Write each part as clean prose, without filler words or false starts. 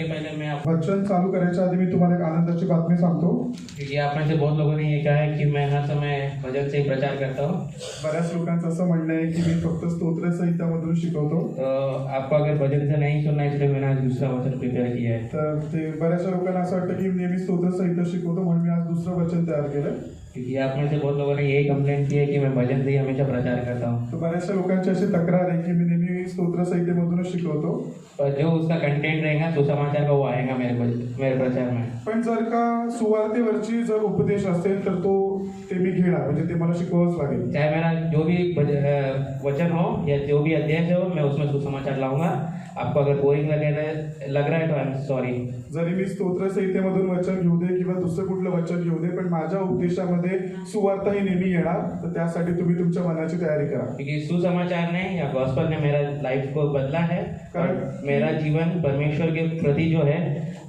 के पहले मैं वचन चालू करायच्या आधी मी तुम्हाला एक आनंदाची बातमी सांगतो. क्योंकि आप में से बहुत लोगों ने ये कहा है कि मैं हर समय भजन से ही प्रचार करता हूँ. बऱ्याच लोकांचं असं म्हणणं आहे की मी फक्त स्तोत्र संहितामधून शिकवतो. तो आपको अगर भजन से नहीं सुनना है इसलिए मैंने आज दूसरा वचन प्रिपेयर किया है. तर ते बऱ्याचशा लोकांना असं वाटतं की नेहमी स्तोत्र संहिता शिकवतो म्हणून मी आज दुसरं वचन तयार केलं. क्योंकि आप में से बहुत लोगों ने यही कंप्लेंट की है कि मैं भजन से ही हमेशा प्रचार करता हूँ. तर बऱ्याचशा लोकांची अशी तक्रार आहे की मी नेहमी स्तोत्र संहितेमधूनच शिकवतो. पर जो उसका कंटेंट रहेगा सुसमाचार का वो आएगा मेरे प्रचार में. पण जर का सुवार्तेवरची जर उपदेश असेल तर तो ते मी घेणार, म्हणजे ते मला शिकवावंच लागेल. चाहे मेरा जो भी वचन हो या जो भी अध्याय हो मैं उसमें सुसमाचार लाऊंगा. आपको अगर बोरिंग लग रहा है तो आई एम सॉरी. जरी मी स्तोत्र संहितेमधून वचन घेऊ दे किंवा दुसरं कुठलं वचन घेऊ दे, पण माझ्या उपदेशामध्ये सुवार्ता ही नेहमी येणार, तर त्यासाठी तुम्ही तुमच्या मनाची तयारी करा. क्योंकि सुसमाचार ने या गॉस्पेल ने मेरा लाइफ को बदला है और मेरा जीवन परमेश्वर के प्रति जो है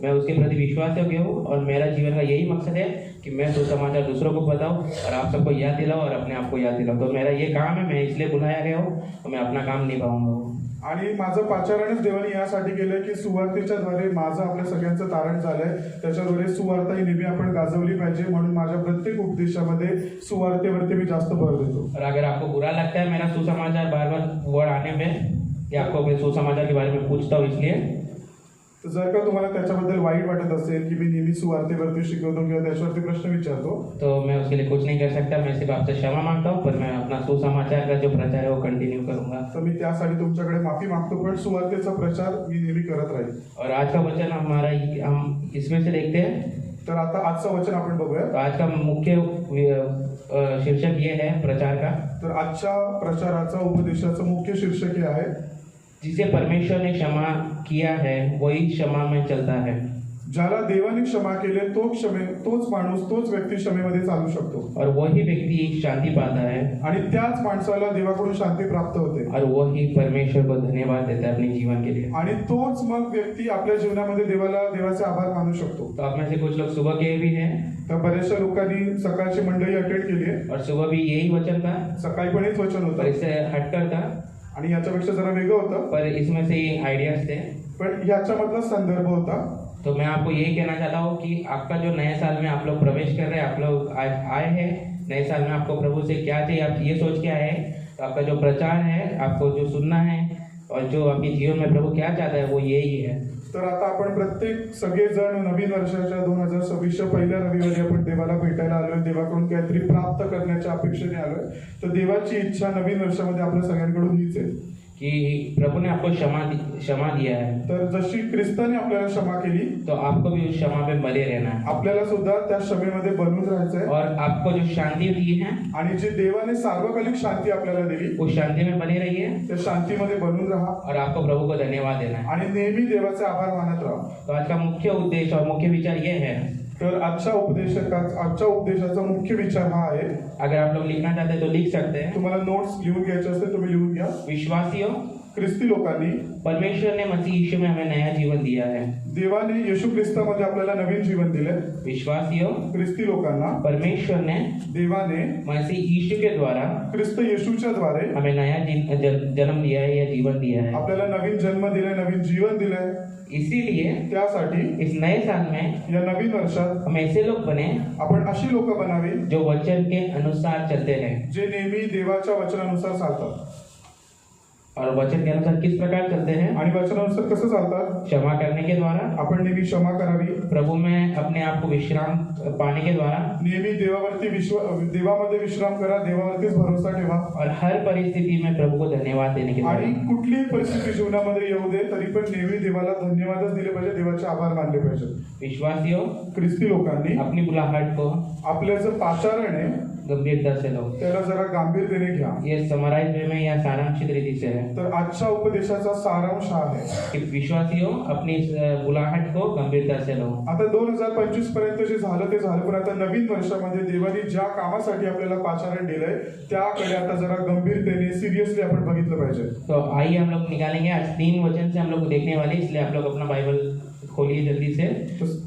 मैं उसके प्रति विश्वास योग्य हूँ और मेरा जीवन का यही मकसद है कि मैं सुसमाचार दूसरों को बताऊँ और आप सबको याद दिलाऊँ और अपने आप को याद दिलाऊँ. तो मेरा ये काम है, मैं इसलिए बुलाया गया हूँ और मैं अपना काम निभाऊंगा. आणि माझं पाचारणच देवाने यासाठी केलंय की सुवार्तेच्या द्वारे माझं आपल्या सगळ्यांचं तारण झालंय. त्याच्याद्वारे सुवार्ता ही नेहमी आपण गाजवली पाहिजे, म्हणून माझ्या प्रत्येक उपदेशामध्ये सुवार्तेवरती मी जास्त भर देतो. और अगर आपको बुरा लगता है मेरा सुसमाचार बार बार वर्ड आने में या आपको मैं सुसमाचार के बारे में पूछता हूँ इसलिए, तर जर का तुम्हाला त्याच्याबद्दल वाईट वाटत असेल की मी नेहमी सुवार्तेवरती शिकवतो किंवा त्याच्यावरती प्रश्न विचारतो, तो मैं उसके लिए कुछ नहीं कर सकता. मैं सिर्फ आपसे क्षमा मांगता हूँ, पर मैं अपना सुसमाचार का जो प्रचार है वो कंटिन्यू करूंगा. तर मी त्यासाठी तुमच्याकडे माफी मागतो, पण सुवार्तेचा प्रचार मी नेहमी करत राहील. और आज का वचन हम इसमें से देखते हैं. तर आता आजचं वचन आपण बघूया. तो आज का मुख्य शीर्षक ये है प्रचार का. तर आजच्या प्रचाराचा उपदेशाचं मुख्य शीर्षक हे आहे, जिसे परमेश्वर ने क्षमा किया है वही क्षमा में चलता है. ज्याला देवाने क्षमा केले तोच माणूस तोच व्यक्ती क्षमेमध्ये चालू शकतो. और वही व्यक्ति शांति पाता है. आणि त्याच माणसाला देवाकडून शांती प्राप्त होते. और वही परमेश्वर को धन्यवाद देता है अपने जीवन के लिए. आणि तोच मग व्यक्ती आपल्या जीवनामध्ये देवाचे आभार मानू शकतो. तो आप में से कुछ लोग सुबह के भी हैं. तर बरेचशा लोकांनी सकाळची मंडळी अटेंड केली आहे. और सुबह भी यही वचन था. सकाळी पण हेच वचन पर होतं. इससे हटकर था. आणि याच्यापेक्षा जरा वेगळं होतं. पर इसमें से ये आइडियाज थे. पण याच्यामधला संदर्भ होता. तो मैं आपको यही कहना चाहता हूँ कि आपका जो नए साल में आप लोग प्रवेश कर रहे हैं, आप लोग आए हैं नए साल में, आपको प्रभु से क्या चाहिए आप ये सोच के आए हैं. तो आपका जो प्रचार है, आपको जो सुनना है और जो आपके जीवन में प्रभु क्या चाहता है वो यही है. तर आता आपण प्रत्येक सगळेजण नवीन वर्षाच्या 2026च्या पहिल्या रविवारी आपण देवाला भेटायला आलोय, देवाकडून काहीतरी प्राप्त करण्याच्या अपेक्षेने आलोय. तर देवाची इच्छा नवीन वर्षामध्ये आपल्या सगळ्यांकडून हीच आहे कि प्रभु ने आपको क्षमा दिया है. तर जशी ख्रिस्ताने आपल्याला क्षमा केली, तो आपको भी उस क्षमा पे बने रहना है. आपल्याला सुद्धा त्या क्षमेमध्ये बनून राहायचंय. और आपको जो शांति दी है आणि जी देवाने सार्वकालिक शांती आपल्याला दिली, उस शांति में बने रहिए. त्या शांतीमध्ये बनून राहा और आपको प्रभु को धन्यवाद देना है. आणि नेहमी देवाचे आभार मानत राहा. तो आज का मुख्य उद्देश्य और मुख्य विचार ये है. तर आजच्या उपदेशाचा मुख्य विचार हा आहे. अगर आप लोग लिखना चाहते हैं तो लिख सकते हैं. तुम्हाला नोट्स लिहून घ्यायचे असते तुम्ही लिहून घ्या. विश्वासियों, ख्रिस्ती लोकांनी, परमेश्वर ने मसीह यीशु में हमें नया जीवन दिया है. देवाने येशू ख्रिस्तामध्ये आपल्याला नवीन जीवन दिले. विश्वासियों, ख्रिस्ती लोकांना, परमेश्वर ने देवाने मसीह यीशु के द्वारा ख्रिस्त येशूच्या द्वारे हमें नया जन्म दिया है या जीवन दिया है. आपल्याला नवीन जन्म दिलाय, नवीन जीवन दिलंय. इसीलिए त्यासाठी इस नए साल में या नवीन वर्षात हम ऐसे लोग बने आपण अशी लोक बनावी जो वचन के अनुसार चलते हैं. जे नेहमी देवाच्या वचनानुसार चालतात. और वचन के अनुसार किस प्रकार चलते हैं? आणि वचनानुसार कसं चालतात? क्षमा करने के द्वारा. आपण नेहमी क्षमा करावी. प्रभु में अपने आप को विश्राम पाने के द्वारा. नेहमी देवामध्ये विश्राम करा, देवावरतीच भरोसा ठेवा. और हर परिस्थिति में प्रभु को धन्यवाद देने के आणि द्वारा. कुठलीही परिस्थिती जीवनामध्ये येऊ दे तरी पण नेहमी देवाला धन्यवादच दिले पाहिजे, देवाचे आभार मानले पाहिजे. विश्वासियों, ख्रिस्ती लोकांनी अपनी बुलाहट को आपल्या जो पाचारण आहे गंभीरता से लो. त्याला जरा गांभीर्याने घ्या. ये समराइज वे में या सारांशित रीति से है. तर आजच्या उपदेशाचा सारांश हा आहे कि विश्वासियों अपनी इस बुलाहट को गंभीरता से लो. आता 2025 पर्यंत जे झालं ते झालं, पण आता नवीन वर्षामध्ये देवाने ज्या कामासाठी आपल्याला पाचारण दिलंय त्याकडे आता जरा गंभीरतेने सिरियसली आपण बघितलं पाहिजे. तो आइए हम लोग निकालेंगे आज 3 वचन से हम लोग देखने वाले, इसलिए आप लोग अपना बाइबल खोलिए जल्दी से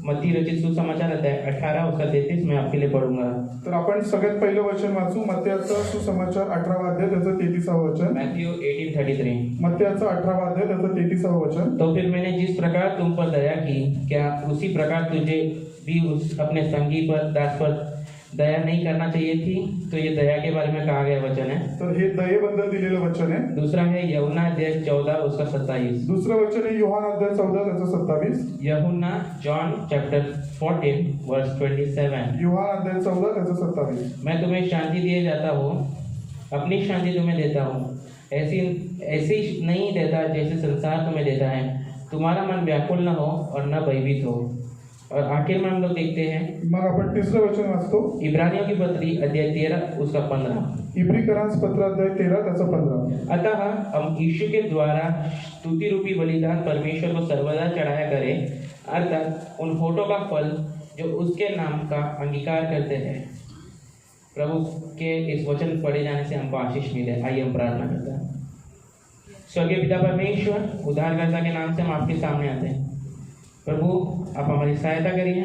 मत्ती रचित सुसमाचार अध्याय 18 उसका 33 मैं आपके लिए पढ़ूंगा। तर आपण सगळ्यात पहिलं वचन वाचू मत्तेचा सुसमाचार 18 अध्याय त्याचं 33 वचन। मैथ्यू 18:33। मत्तेचा 18 अध्याय त्याचं 33 वचन। तो फिर मैंने जिस प्रकार तुम पर दया की, क्या उसी प्रकार तुझे भी उस अपने संगी पर दास पर दया नहीं करना चाहिए थी? तो ये दया के बारे में कहा गया वचन है। तर हे दयेबद्दल दिलेलं वचन आहे। दूसरा है यूहन्ना अध्याय 14 उसका 27। दुसरं वचन आहे यूहन्ना अध्याय 14 त्याचं 27। यूहन्ना जॉन चैप्टर 14 वर्स 27। यूहन्ना अध्याय 14 त्याचं 27। मैं तुम्हें शांति दिए जाता हूँ, अपनी शांति तुम्हें देता हूँ, ऐसी नहीं देता जैसे संसार तुम्हें देता है। तुम्हारा मन व्याकुल न हो और न भयभीत हो। और आखिर में हम लोग देखते हैं मग आपण तिसरं वचन वाचतो इब्रानियों की पत्री अध्याय 13 उसका 15। इब्रिकरांस पत्र अध्याय 13 त्याचं 15। अतः हम यीशु के द्वारा स्तुति रूपी बलिदान परमेश्वर को सर्वदा चढ़ाया करें, अर्थात उन होठों का फल जो उसके नाम का अंगीकार करते हैं। प्रभु के इस वचन पढ़े जाने से हमको आशीष मिले। आइए हम प्रार्थना करते हैं। स्वर्गीय पिता परमेश्वर, उद्धारकर्ता के नाम से हम आपके सामने आते हैं। प्रभु आप हमारी सहायता करिए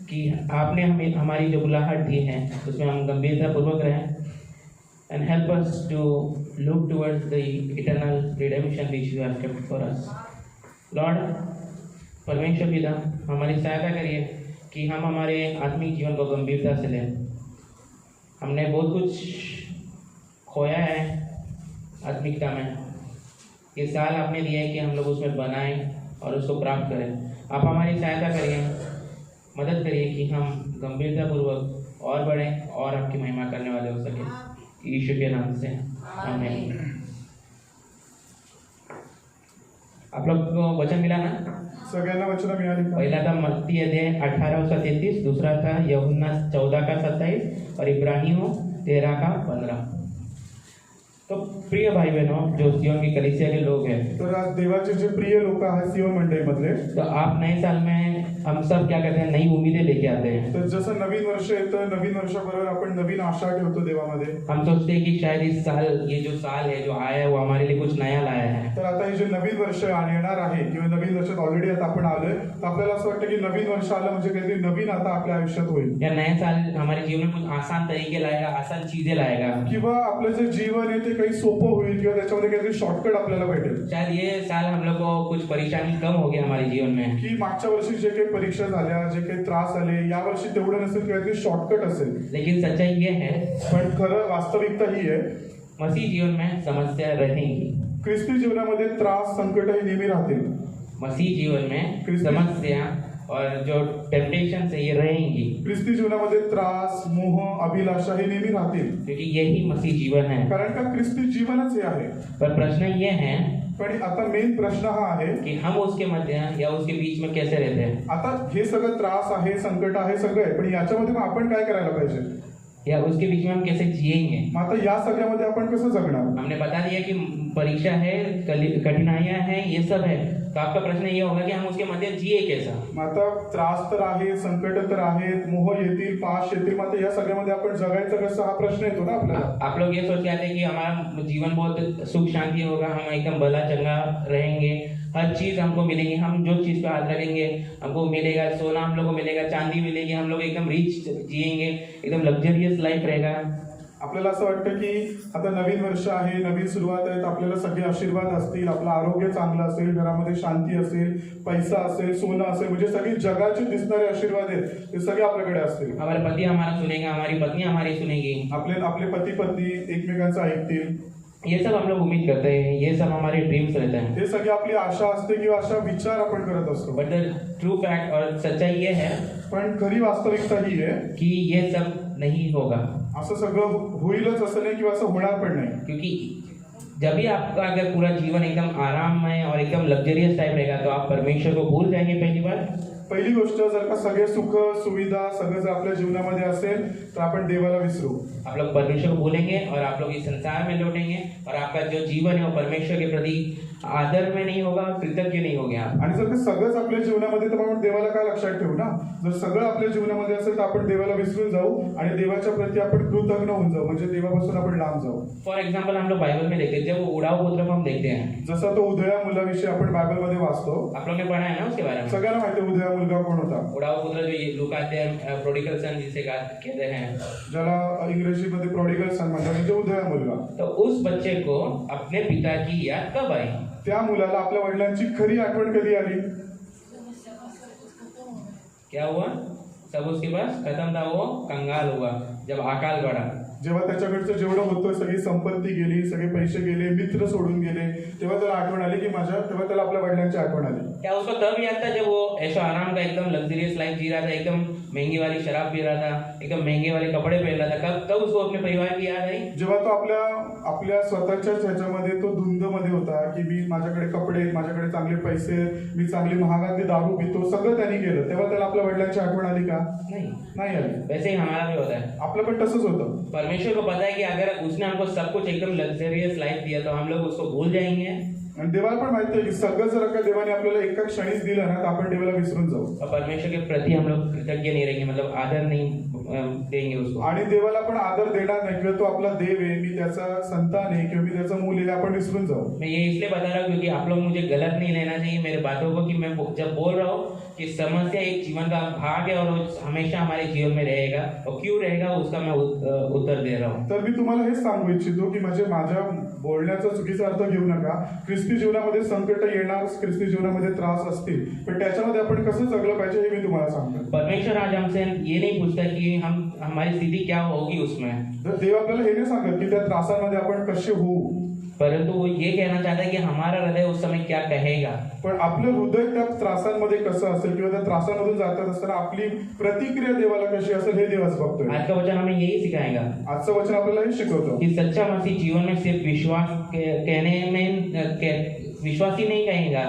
कि आपने हमें हमारी जो बुलाहट दी है उसमें हम गंभीरता पूर्वक रहें, and help us to look towards the eternal redemption which you have kept for us. Lord परमेश्वर पिता, हमारी सहायता करिए कि हम हमारे आत्मिक जीवन को गंभीरता से लें। हमने बहुत कुछ खोया है आत्मिकता में। ये साल आपने दिया है कि हम लोग उसमें बनाएं और उसको प्राप्त करें। आप हमारी सहायता करिए, मदद करिए कि हम गंभीरतापूर्वक और बढ़ें और आपकी महिमा करने वाले हो सके। यीशु के नाम से आमीन। आप लोग को वचन मिला ना? सगळ्यांना वचन मिळाली का? पहला था मत्ती अध्याय 18 उसका 33, दूसरा था यूहन्ना 14 का 27 और इब्रानियों 13 का 15। तो प्रिय भाई बहनों जो सियोन की कलीसिया के लोग हैं, तर आज देवाचे जे प्रिय लोक आहेत सियोन मंडळीमधले, तो आप नए साल में हम सब क्या करते हैं, नई उम्मीदें लेके आते हैं। तर जसं नवीन वर्ष येतं, नवीन वर्षाबरोबर आपण नवीन आशा ठेवतो देवामध्ये। हम सोचते हैं कि शायद इस साल ये जो साल है जो आया है वो हमारे लिए कुछ नया लाया है। तर आता हे जे नवीन वर्ष येणार आहे किंवा नवीन वर्षात ऑलरेडी आता आपण आलोय, तर आपल्याला असं वाटतं की नवीन वर्ष आलं म्हणजे काहीतरी नवीन आता आपल्या आयुष्यात होईल, या नया साल हमारे जीवन में कुछ आसान तरीके लाएगा, आसान चीजें लाएगा। किंवा आपलं जे जीवन आहे ते काही सोपं होईल किंवा त्याच्यामध्ये काहीतरी शॉर्टकट आपल्याला भेटेल। शायद ये साल हम लोग को कुछ परेशानी कम होगी हमारे जीवन में, की मागच्या वर्षी जे काही परीक्षा झाल्या, जे काही त्रास आले, या वर्षी तेवढं नसेल, काहीतरी शॉर्टकट असेल। लेकिन सच्चाई ये है, पण खरं वास्तविकता ही आहे, मसीह जीवन में समस्या रहेंगी। ख्रिस्ती जीवनामध्ये त्रास संकट हे नेहमी राहतील। मसीह जीवन में समस्या और जो टेम्पटेशन से ये रहेंगी। ख्रिस्ती जीवनामध्ये त्रास, मोह, अभिलाषा हे नेहमी राहतील, क्योंकि यही मसीह जीवन है। कारण का ख्रिस्ती जीवनच हे आहे। पर प्रश्न ये है, पण आता मेन प्रश्न हा आहे कि हम उसके मध्य या उसके बीच में कैसे रहते हैं। आता हे सगळं त्रास आहे, संकट आहे, सगळं आहे, पण याच्यामध्ये मग आपण काय करायला पाहिजे, या उसके बीच में हम कैसे जिएंगे। मग आता या सगळ्यामध्ये आपण कसं जगणार? हमने बता दिया कि परीक्षा है, कठिनाइयां हैं, ये सब है, तो आपका प्रश्न ये होगा कि हम उसके मध्य जिए कैसा। मग आता त्रास तर आहे, संकट तर आहेत, मोह येतील, पाश येतील, मग आता या सगळ्यामध्ये आपण जगायचं कसं, हा प्रश्न येतो ना आपल्याला। आप लोग ये सोच के आते हैं कि हमारा जीवन बहुत सुख शांति होगा, हम एकदम भला चंगा रहेंगे, हर चीज हमको मिलेगी, हम जो चीज पे हाथ रखेंगे हमको मिलेगा, सोना हम लोग को मिलेगा, चांदी मिलेगी, हम लोग एकदम रिच जिएंगे, एकदम लग्जरियस लाइफ रहेगा। आपल्याला असं वाटतं की आता नवीन वर्ष आहे, नवीन सुरुवात आहे, तर आपल्याला सगळे आशीर्वाद असतील, आपलं आरोग्य चांगलं असेल, घरामध्ये शांती असेल, पैसा असेल, सोनं असेल, म्हणजे सगळी जगाचे दिसणारे आशीर्वाद आहेत ते सगळे आपल्याकडे असतील। हमारे पति हमारा सुनेगा, हमारी पत्नी हमारी सुनेगी, आपले पती पत्नी एकमेकांचं ऐकतील, ये सब हम लोग उम्मीद करते हैं, ये सब हमारे ड्रीम्स रहते हैं। हे सगळी आपली आशा असते किंवा अशा विचार आपण करत असतो। बट द ट्रू फैक्ट और सच्चाई ये है, पण खरी वास्तविकता ही आहे कि ये सब नहीं होगा। असं सगळं होईलच असं नाही किंवा असं होणार पण नाही, क्योंकि जब भी आपका अगर पूरा जीवन एकदम आराम में और एकदम लग्जरियस टाइप रहेगा तो आप परमेश्वर को भूल जाएंगे पहली बार। पहिली गोष्ट, जर का सगळे सुख सुविधा सगळं जर आपल्या जीवनामध्ये असेल तर आपण देवाला विसरू. आप लोग परमेश्वर को भूलेंगे और आप लोग इस संसार में लौटेंगे और आपका जो जीवन है वो परमेश्वर के प्रति आदर में नहीं होगा, कृतज्ञ नहीं होगे आप. आणि जर का सगळंच आपल्या जीवनामध्ये, तर आपण देवाला काय लक्षात ठेवू ना. जर सगळं आपल्या जीवनामध्ये असेल तर आपण देवाला विसरून जाऊ आणि देवाच्या प्रती आपण कृतज्ञ होऊन जाऊ, म्हणजे देवापासून आपण लांब जाऊ. फॉर एग्जाम्पल हम लोग बाइबल में देखते हैं, जब उड़ाऊ उपद्रव हम देखते हैं, जसा तो उदया मुलाविषयी आपण बायबलमध्ये वाचतो. आप लोग ने पढ़ा है ना उसके बारे में. सगळ्यांना माहिती आहे उदया मुलगा कोण होता. उड़ाऊ उपद्रव जो ये लोग आते हैं, प्रोडिगल सन जिसे कहते हैं, ज्याला इंग्रजीमध्ये प्रोडिगल सन म्हणतात, म्हणजे उदया मुलगा. तो उस बच्चे को अपने पिता की याद कब आई? त्या मुलाला आपल्या वडिलांची खरी आठवण कधी आली? क्या हुआ? सब उसके पास खत्म था, वो कंगाल हुआ जब अकाल पड़ा. जेव्हा त्याच्याकडचं जेवढं होतं, सगळी संपत्ती गेली, सगळे पैसे गेले, मित्र सोडून गेले, तेव्हा त्याला आठवण आली की तेव्हा त्याला आपल्या वडिलांची आठवण आली. क्या उसको तब याद था जब वो ऐशो आराम का एकदम लग्जरियस लाइफ जी रहा था, एकदम महंगी वाली शराब पी रहा था, एकदम महंगे वाले कपड़े पहन रहा था, कब उसको अपने परिवार की याद आई? जेव्हा तो आपल्या स्वतःच्याच ह्याच्यामध्ये तो धुंदमध्ये होता की मी माझ्याकडे कपडे आहेत, माझ्याकडे चांगले पैसे, मी चांगली महागातली दारू पितो, सगळं त्यांनी केलं, तेव्हा त्याला आपल्या वडिलांची आठवण आली का? नाही आली. वैसे ही हमारा भी होता है. आपलं पण तसंच होतं. परमेश्वर को पता है कि अगर उसने हमको सब कुछ एकदम लग्जरियस लाइफ दिया तो हम लोग उसको भूल जाएंगे. आणि देवाला पण माहिती आहे की सगळं जर का देवाने आपल्याला एका क्षणीच दिलं ना, तर आपण देवाला विसरून जाऊ. और परमेश्वर के प्रति हम लोग कृतज्ञ नहीं रहेंगे, मतलब आदर नहीं देंगे उसको. आणि देवाला पण आदर देणार नाही, किंवा तो आपला देव आहे, मी त्याचा संतान आहे किंवा मी त्याचा मूल आहे, आपण विसरून जाऊ. मैं ये इसलिए बता रहा हूँ क्योंकि आप लोग मुझे गलत नहीं लेना चाहिए मेरे बातों को, कि मैं जब बोल रहा हूँ कि समस्या एक जीवन का भाग है और वो हमेशा हमारे जीवन में रहेगा, और क्यों रहेगा उसका मैं उत्तर दे रहा हूँ. तर मी तुम्हाला हेच सांगू इच्छितो की म्हणजे माझ्या बोलण्याचा चुकीचा अर्थ घेऊ नका. ख्रिस्ती जीवनामध्ये संकट येणार, ख्रिस्ती जीवनामध्ये त्रास असतील, पण त्याच्यामध्ये आपण कसं जगलं पाहिजे हे मी तुम्हाला सांगतो. परमेश्वर आज हमसे ये नहीं पूछता कि हम हमारी स्थिति क्या होगी उसमें. तर देव आपल्याला हे नाही सांगत की त्या त्रासांमध्ये आपण कसे होऊ, परंतु वो ये कहना चाहता है कि हमारा हृदय उस समय क्या कहेगा. पण आपलं हृदय त्या त्रासांमध्ये कसं असेल किंवा त्या त्रासांमधून जात असताना आपली प्रतिक्रिया देवाला कशी असेल हे देवाच बघतोय. आज का वचन हमें यही सिखाएगा. आजचं वचन आपल्याला हे शिकवतो कि सच्चा मसीह जीवन में सिर्फ विश्वास कहने में विश्वास ही नहीं कहेगा,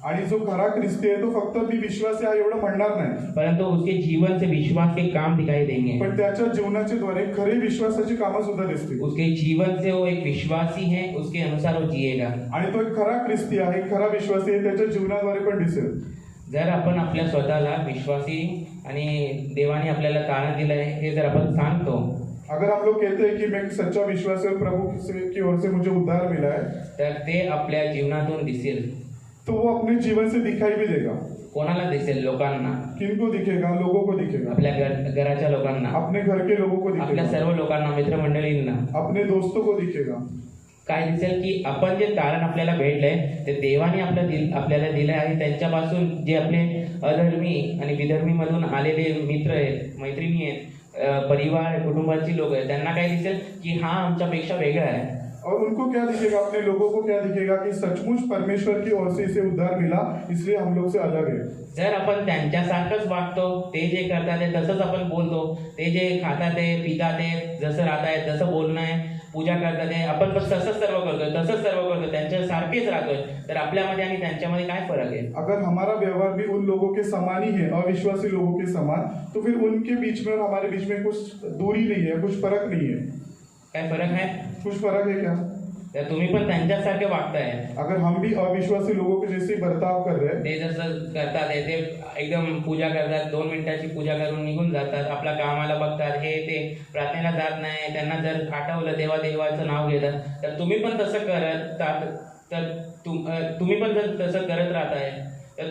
आणि जो खरा ख्रिस्ती आहे तो फक्त मी विश्वासी आहे एवढं म्हणणार नाही, परंतु उसके जीवन से विश्वास के काम दिखाई देंगे. पण त्याच्या जीवनाच्या द्वारे खरे विश्वासाची कामं सुद्धा दिसतील. उसके जीवन से वो एक विश्वासी है, उसके अनुसार वो जिएगा. आणि तो एक खरा ख्रिस्ती आहे, खरा विश्वासी आहे, त्याच्या जीवनाद्वारे पण दिसेल. जर आपण आपल्या स्वतःला विश्वासी आणि देवाने आपल्याला तारण दिलं आहे हे जर आपण सांगतो, अगर हम लोग कहते हैं कि मैं सच्चा विश्वासी और प्रभु की ओर से मुझे उद्धार मिला है, तर ते आपल्या जीवनातून दिसेल. तो वो अपने जीवन से दिखाई भी देगा. कोणाला दिसेल? लोकांना. किनको दिखेगा? लोगों को दिखेगा. आपल्या घराच्या लोकांना, अपने घर के लोगों को आपल्या दिखेगा, सर्व लोकांना, मित्रमंडळींना. अपने दोस्तों को दिखेगा. काय दिसेल? की आपण जे तारण आपल्याला भेटलंय ते देवाने आपल्याला दिलं आहे. त्यांच्यापासून जे आपले अधर्मी आणि विधर्मी मधून आलेले मित्र आहेत, मैत्रिणी आहेत, परिवार, कुटुंबाची लोक आहेत, त्यांना काय दिसेल? की हा आमच्यापेक्षा वेगळा आहे. और उनको क्या दिखेगा? अपने लोगों को क्या दिखेगा? कि सचमुच परमेश्वर की ओर से इसे उद्धार मिला, इसलिए हम लोग से अलग है. जर आपण त्यांच्यासारखंच वागतो, ते जे करतात ते तसंच आपण बोलतो, ते जे खातात ते पितात ते जसं राहतायत, जसं बोलणं आहे, पूजा करतात ते आपण पण तसंच सर्व करतो, त्यांच्यासारखेच राहतोय, तर आपल्यामध्ये आणि त्यांच्यामध्ये काय फरक आहे? अगर हमारा व्यवहार भी उन लोगों के समान ही है, अविश्वासी लोगों के समान, तो फिर उनके बीच में और हमारे बीच में कुछ दूरी नहीं है, कुछ फर्क नहीं है. काय फरक आहे? कुछ फर्क है क्या? तर तुम्ही पण त्यांच्यासारखे वागताय. अगर हम भी अविश्वासी लोगों के जैसे बर्ताव कर रहे हैं, ते जसं करतात ते एकदम पूजा करतात, 2 मिनिटाची पूजा करून निघून जातात, आपल्या कामाला बघतात, हे ते प्रार्थनेला जात नाही, त्यांना जर आठवलं देवाचं नाव घेतात, तर तुम्ही पण तसं करत राहताय, तर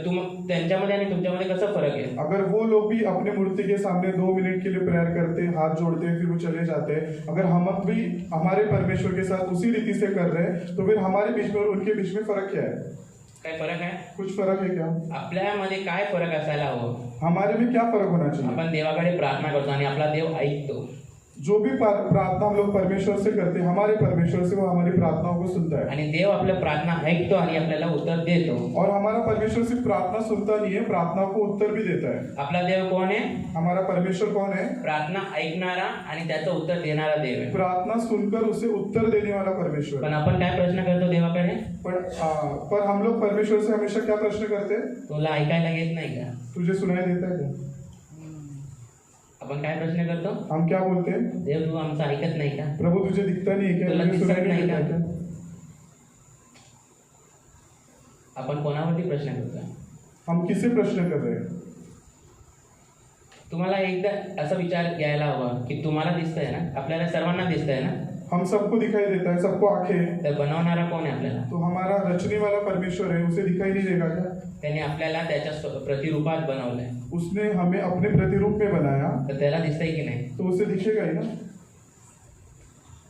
त्यांच्यामध्ये आणि तुमच्यामध्ये कसं फरक आहे? अगर वो लोग भी अपने मूर्ति के सामने 2 मिनट के लिए प्रेयर करते, हाथ जोड़ते, फिर वो चले जाते, अगर हम भी हमारे परमेश्वर के साथ उसी रीति से कर रहे हैं, तो फिर हमारे बीच में और उनके बीच में फर्क क्या है? काय फरक आहे? कुछ फर्क है क्या? आपल्यामध्ये काय फरक असायला हवं? हमारे में क्या फर्क होना चाहिए? आपण देवाकडे प्रार्थना करतो आणि आपला देव ऐकतो. जो भी प्रार्थना हम लोग परमेश्वर से करते हैं, हमारे परमेश्वर से वो हमारी प्रार्थनाओं को सुनता है। आणि देव आपल्या प्रार्थना ऐकतो आणि आपल्याला उत्तर देतो. और हमारा परमेश्वर सिर्फ प्रार्थना सुनता नहीं है, प्रार्थनाओं को उत्तर भी देता है। आपला देव कोण आहे? हमारा परमेश्वर कौन है? प्रार्थना ऐकणारा आणि त्याचं उत्तर देणारा देव आहे. प्रार्थना सुनकर उसे उत्तर देने वाला परमेश्वर। पण आपण काय प्रश्न करतो देवाकडे? पर हम लोग परमेश्वर से हमेशा क्या प्रश्न करते हैं? तुला ऐकायला येत नाही का? तुझे सुनाई देता है क्या? आपण काय प्रश्न करतो? हम क्या बोलते हैं? देव तू आमचं ऐकत नाही का? प्रभु तुझे दिखता नहीं है क्या? तुला तुझे दिसत सुनाई नाही नहीं देता का? क्या? आपण कोणावरती प्रश्न करतोय? हम किसे प्रश्न कर रहे हैं? तुम्हाला एकदा असा विचार यायला हवा की तुम्हाला दिसतंय ना, आपल्याला सर्वांना दिसतंय ना, हम सबको दिखाई देता है, सबको आंखें, तर बनवणारा कोण आहे आपल्याला? तो हमारा रचने वाला परमेश्वर है, उसे दिखाई नहीं देगा क्या? त्याने आपल्याला त्याच्या प्रतिरूपात बनवलंय, उसने हमें अपने प्रतिरूप में बनाया, तर त्याला दिसतंय की नाही? तो उसे दिखेगा ही ना।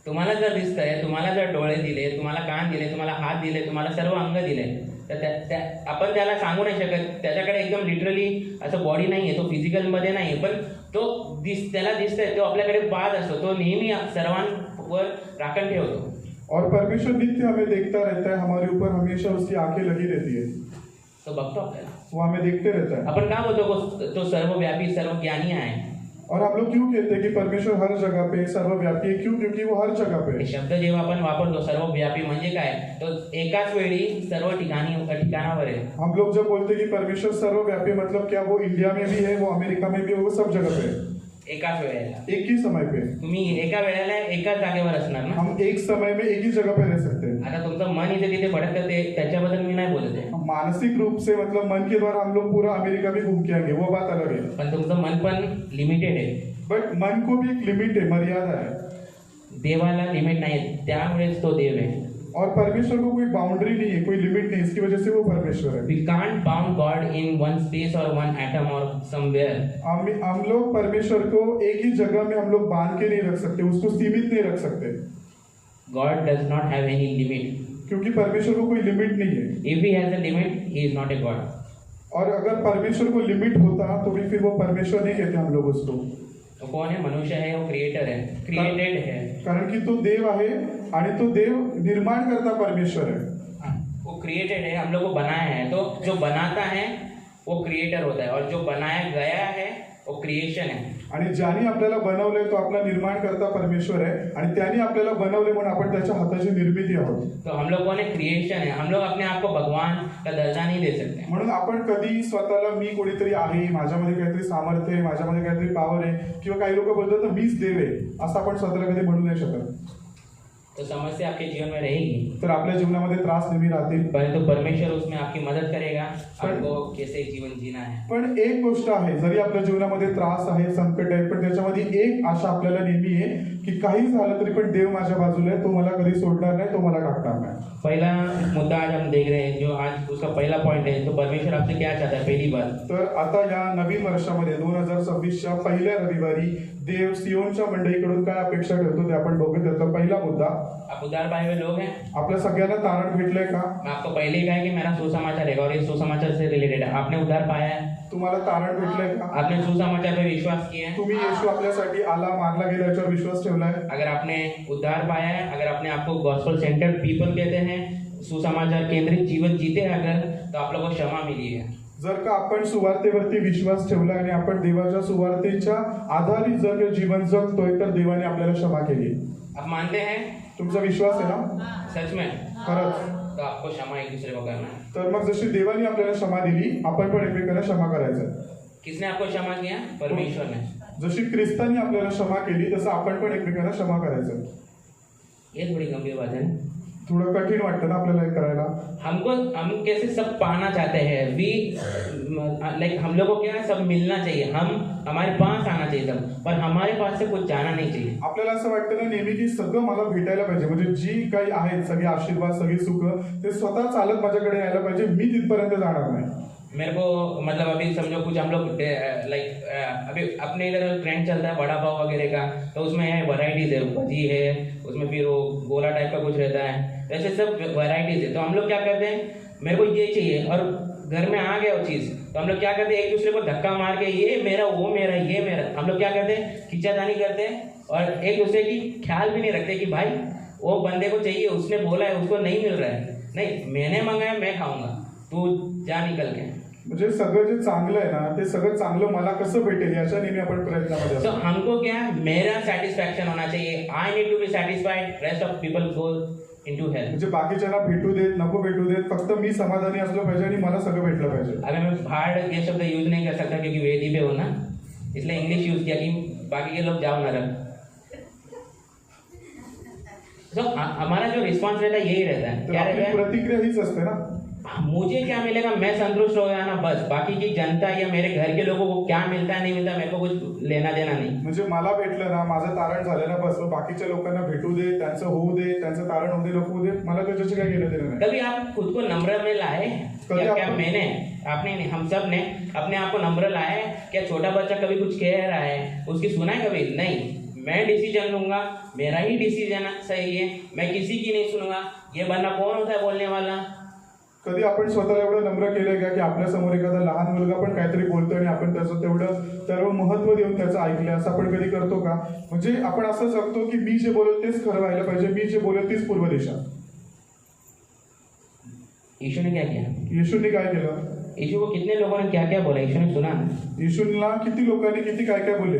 तुम्हाला जर दिसतंय, तुम्हाला जर डोळे दिले, तुम्हाला कान दिले, तुम्हाला हात दिले, तुम्हाला सर्व अंग दिले, तर आपण त्याला सांगू नाही शकत त्याच्याकडे एकदम लिटरली असं बॉडी नाही आहे, तो फिजिकलमध्ये नाही आहे, पण तो त्याला दिसतंय, तो आपल्याकडे पाहत असतो, तो नेहमी सर्वांवर राखण ठेवतो. और परमेश्वर नित्य हमें देखता रहता है, हमारे ऊपर हमेशा उसकी आंखें लगी रहती है, तो बघतो आपल्याला, वो हमें देखते रहता है। आपण का बोलतो तो सर्वव्यापी सर्वज्ञानी आहे? और हम लोग क्यों कहते हैं कि परमेश्वर हर जगह पे सर्वव्यापी है? क्यों? क्योंकि वो हर जगह पे हे है। शब्द जेव्हा आपण वापरतो सर्वव्यापी म्हणजे काय, तो एकाच वेळी सर्व ठिकाणावर आहे. हम लोग जब बोलते हैं कि परमेश्वर सर्वव्यापी, मतलब क्या वो इंडिया में भी है, वो अमेरिका में भी है, वो सब जगह पे है, एकाच वेळेला. एक ही समय पे। तुम्ही एका वेळेला एकाच जागेवर असणार ना. हम एक समय में एक ही जगह पे रह सकते हैं। आता तुमचं मन इथे तिथे भटकतं ते त्याच्याबद्दल मी नाही बोलत आहे, मानसिक रूप से मतलब मन के द्वारा हम लोग पूरा अमेरिका भी घूम के आएंगे, वो बात अलग है। पण तुमचं मन पण लिमिटेड आहे. बट मन को भी एक लिमिट है, मर्यादा है। देवाला लिमिट नाही, त्यामुळेच तो देव आहे. और परमेश्वर को कोई बाउंड्री नहीं है, कोई लिमिट नहीं, इसकी वजह से वो परमेश्वर है। We can't bound God in one space or one atom or somewhere. हम लोग परमेश्वर को एक ही जगह में हम लोग बांध के नहीं रख सकते, उसको सीमित नहीं रख सकते, God does not have any limit. क्योंकि परमेश्वर को कोई लिमिट नहीं है। If he has a limit, he is not a God. और अगर परमेश्वर को लिमिट होता तो भी फिर वो परमेश्वर नहीं कहते हम लोग उसको। तो कौन है? मनुष्य है, वो क्रिएटर है, क्रिएटेड है. कारण की तो देव आहे आणि तो देव निर्माण करता परमेश्वर है। वो क्रिएटेड है, हम लोग को बनाया है. तो जो बनाता है वो क्रिएटर होता है, और जो बनाया गया है वो क्रिएशन है. आणि ज्याने आपल्याला बनवलंय तो आपला निर्माण करता परमेश्वर आहे, आणि त्याने आपल्याला बनवले म्हणून आपण त्याच्या हाताची निर्मिती आहोत. तो हम लोग कौन है? क्रिएशन है. हम लोग अपने आप को भगवान का दर्जा नहीं दे सकते. म्हणून आपण कधी स्वतःला मी कोणीतरी आहे, माझ्यामध्ये काहीतरी सामर्थ्य आहे, माझ्यामध्ये काहीतरी पॉवर आहे, किंवा काही लोक बोलतात तर मीच देव आहे, असं आपण स्वतःला कधी म्हणू नाही शकत. तो समस्या आपके जीवन में रहेगी, तर आपल्या जीवनामध्ये त्रास नेहमी राहतील, परंतु परमेश्वर उसमें आपकी मदद करेगा आपको कैसे जीवन जीना है. पण एक गोष्ट आहे, जरी आपल्या जीवनामध्ये त्रास आहे, संकट आहे, पण त्याच्यामध्ये एक आशा आपल्याला नेहमी आहे की काही झालं तरी पण देव माझ्या बाजूला आहे, तो मला कधी सोडणार नाही, तो मला टाकणार नाही. पहला मुद्दा आज हम देख रहे हैं, जो आज उसका पहला पॉइंट है, तो परमेश्वर आपसे क्या चाहता है. पहली बात, तर आता या नवीन वर्षामध्ये 2026च्या पहिल्या रविवारी देव सियोनच्या मंडळीकडून काय अपेक्षा करतो ते आपण बघू. त्याचा पहिला मुद्दा, आप उद्धार पाए हुए लोग हैं. आपल्या सगळ्यांना तारण भेटलंय का? मैं आपको पहले ही कहा कि मेरा सुसमाचार है और ये सुसमाचार से रिलेटेड है. आपने उद्धार पाया है, तुम्हाला तारण भेटलंय का? आपने सुसमाचार पे विश्वास किया है. तुम्ही येशू आपल्यासाठी आला, मारला गेला याच्यावर विश्वास ठेवलाय? अगर आपने उद्धार पाया है, अगर आपने आपको गॉस्पेल सेंटर्ड पीपल कहते हैं, सुसमाचार केंद्रित जीवन जीते हैं अगर, तो आप लोगों को क्षमा मिली है. जर का आपण सुवार्तेवरती विश्वास ठेवला आणि आपण देवाच्या सुवार्तेच्या आधारित जर का जीवन जगतोय तर देवाने आपल्याला क्षमा केली. आप मानते हैं? तुमचा विश्वास आहे ना? सच में? खरंच? तो आपको क्षमा एक दूसरे को करना है. तर मग जशी देवाने आपल्याला क्षमा दिली, आपण पण एकमेकांना क्षमा करायचं. किसने आपको क्षमा किया? परमेश्वर ने. जशी ख्रिस्तानी आपल्याला क्षमा केली तसं आपण पण एकमेकांना क्षमा करायचं. ये थोड़ी गंभीर बात है. थोडं कठीण वाटतं ना आपल्याला हे करायला. हम कैसे सब पाना चाहते हैं. वी लाइक हम लोगों को क्या सब मिलना चाहिए, हमारे पास आना चाहिए सब, पर हमारे पास से कुछ जाना नहीं चाहिए. आपल्याला असं वाटतं ना नेहमी की सगळं मला भेटायला पाहिजे, म्हणजे जी काही आहेत सगळे आशीर्वाद, सगळी सुख ते स्वतः चालत माझ्याकडे यायला पाहिजे, मी तिथपर्यंत जाणार नाही. मेरे को मतलब अभी समझो कुछ हम लोग लाइक अभी अपने इधर ट्रेंड चलता है वड़ा पाव वगैरह का, तो उसमें है वैरायटीज है, भजी है, उसमें फिर वो गोला टाइप का कुछ रहता है, ऐसे सब वैरायटीज है. तो हम लोग क्या करते हैं, मेरे को ये चाहिए, और घर में आ गया वो चीज़, तो हम लोग क्या करते हैं, एक दूसरे को धक्का मार के ये मेरा वो मेरा ये मेरा, हम लोग क्या करते हैं, खींचातानी करते हैं और एक दूसरे की ख्याल भी नहीं रखते कि भाई वो बंदे को चाहिए, उसने बोला है, उसको नहीं मिल रहा है, नहीं मैंने मंगाया मैं खाऊंगा, तू जा निकल के. म्हणजे सगळं जे चांगलं आहे ना ते सगळं चांगलं मला कसं भेटेल याच्या नेहमी आपण प्रयत्नामध्ये तो असतो. हमको क्या है, मेरा सेटिस्फैक्शन होना चाहिए, I need to be satisfied, rest of people go into health. म्हणजे बाकीच्यांना भेटू देत नको भेटू देत, फक्त मी समाधानी असलो पाहिजे आणि मला सगळं भेटलं पाहिजे. अभी मैं भाड़ ये शब्द यूज नहीं कर सकता क्योंकि वेदी पे हो ना, इसलिए इंग्लिश यूज किया कि बाकी के लोग जाओ नरक. तो हमारा जो रिस्पॉन्स रहता है यही रहता है, तर क्या आपली रहता है, प्रतिक्रिया हीच असते ना. मुझे क्या मिलेगा मैं संतुष्ट हो गया ना बस, बाकी की जनता या मेरे घर के लोगों को क्या मिलता है नहीं मिलता मेरे को कुछ लेना देना नहीं. म्हणजे मला भेटलं ना, माझं तारण झालं ना, बस मग बाकीच्या लोकांना भेटू दे, त्यांचं होऊ दे, त्यांचं तारण होऊ दे, नको होऊ दे, मला त्याच्याशी काय घेणं देणं नाही. कभी आप खुद को नम्र में लाए कभी या क्या, आप- मैंने आपने नहीं, हम सब ने अपने आप को नम्र लाए. क्या छोटा बच्चा कभी कुछ कह रहा है उसकी सुना है कभी नहीं, मैं डिसीजन लूंगा, मेरा ही डिसीजन सही है, मैं किसी की नहीं सुनूंगा. ये बंदा कौन होता है बोलने वाला. कधी आपण स्वतःला एवढं नम्र केलंय का की आपल्या समोर एखादा लहान मुलगा पण काहीतरी बोलतोय आणि आपण त्याचं त्याला महत्व देऊन त्याचं ऐकलंय, असं आपण कधी करतो का? म्हणजे आपण असं जगतो की मी जे बोलेल तेच खरं व्हायला पाहिजे, मी जे बोलेल तीच पूर्व दिशा. यीशु ने क्या किया, येशूंनी काय केलं? यीशु को कितने लोगों ने क्या क्या बोला, यीशु ने सुना. येशूंना किती लोकांनी किती काय काय बोलले,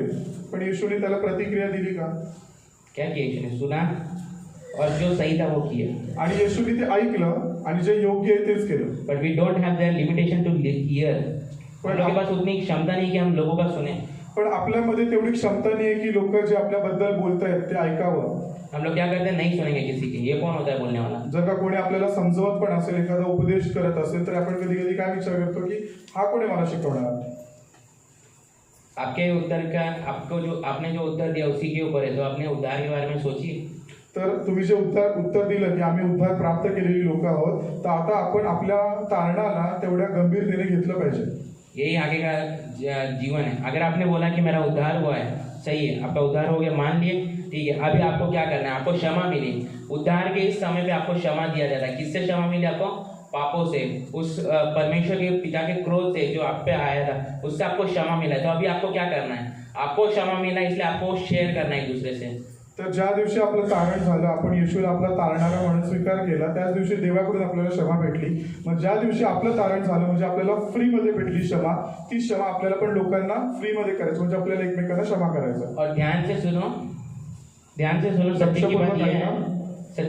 पण येशूने त्याला प्रतिक्रिया दिली का? क्या किया यीशु ने, सुना और जो सही था वो किया. आणि येशूने ते ऐकलं आणि जे योग्य आहे तेच केलं. But we don't have that limitation to here. हम लोग के पास उतनी क्षमता नहीं कि हम लोगों का सुने. पण आपल्यामध्ये तेवढी क्षमता नाही आहे की लोक जे आपल्याबद्दल बोलतायत ते ऐकावं. हम लोग क्या करते हैं, नहीं सुनेंगे किसी की, ये कौन होता है बोलने वाला. जर का कोणी आपल्याला समजवत पण असेल, एखादा उपदेश करत असेल, तर आपण कधी कधी काय विचार करतो की हा कोणी मला शिकवणार. आपके उत्तर का आपको जो आपने जो उत्तर दिया उसी के ऊपर है, तो अपने उद्धार के बारे में सोचिए. तर तुम्ही जे उत्तर दिलं की आम्ही उद्धार प्राप्त केलेली लोक आहोत, तर आता आपण आपल्या तारणाला तेवढ्या गंभीरतेने घेतलं पाहिजे. यही आगे का जीवन है. अगर आपने बोला कि मेरा उद्धार हुआ है, सही है, आपका उद्धार हो गया, मान लिए, ठीक है, अभी आपको क्या करना है, आपको क्षमा मिली. उद्धार के इस समय पे आपको क्षमा दिया जाता है. किससे क्षमा मिली आपको, पापों से, उस परमेश्वर के पिता के क्रोध से जो आप पे आया था, उससे आपको क्षमा मिला है. तो अभी आपको क्या करना है, आपको क्षमा मिला इसलिए आपको शेयर करना है एक दूसरे से. तर ज्या दिवशी आपलं तारण झालं, आपण येशूला आपला तारणारा म्हणून स्वीकार केला, त्याच दिवशी देवाकडून आपल्याला क्षमा भेटली. मग ज्या दिवशी आपलं तारण झालं म्हणजे आपल्याला फ्रीमध्ये भेटली क्षमा, ती क्षमा आपल्याला पण लोकांना फ्रीमध्ये करायचं, म्हणजे आपल्याला एकमेकांना क्षमा करायचं. और ध्यान से सुनो, सत्य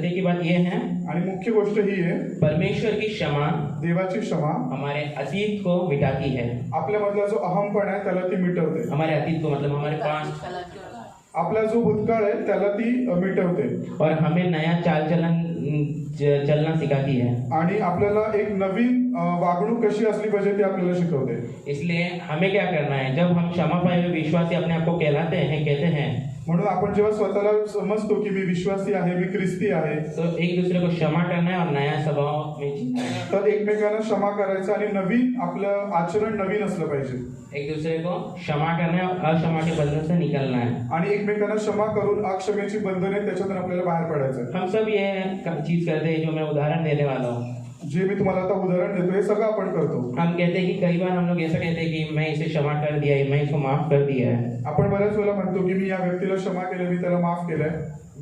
की बात ये है, आणि मुख्य गोष्ट ही आहे, परमेश्वर की क्षमा देवाची क्षमा हमारे अतीत को मिटाती है. आपल्यामधला जो अहमपण आहे त्याला ती मिटवते. हमारे अतीत को मतलब हमारे पास, आपला जो भूतकाळ आहे त्याला ती मिटवते और हमें नया चाल चलन चलना सिखाती है. आणि आपल्याला एक नवीन वागणूक कशी असली पाहिजे ते आपल्याला शिकवते. इसलिए हमें क्या करना है, जब हम क्षमा पाए हुए विश्वासी अपने आप को कहते हैं, म्हणून आपण जेव्हा स्वतःला समजतो की मी विश्वासी आहे, मी ख्रिस्ती आहे, तो एक दूसरे को क्षमा करना है और नया स्वभाव में जीना है. तर एकमेकांना क्षमा करायचं आणि नवीन आपलं आचरण नवीन असलं पाहिजे. एक दूसरे को क्षमा करना है और अक्षमा के बंधन से निकलना है. आणि एकमेकांना क्षमा करून अक्षमेची बंधने त्याच्यातून आपल्याला बाहेर पडायचं. हम सब ये चीज करते हैं जो मैं उदाहरण देने वाला हूँ. जे मी तुम्हाला आता उदाहरण देतो हे सगळं आपण करतो. हम कहते हैं कि कई बार हम लोग ऐसा कहते हैं कि मैं इसे क्षमा कर दिया है, मैं इसको माफ कर दिया है. आपण बऱ्याच वेळेला म्हणतो की मी या व्यक्तीला क्षमा केलं, मी त्याला माफ केलंय.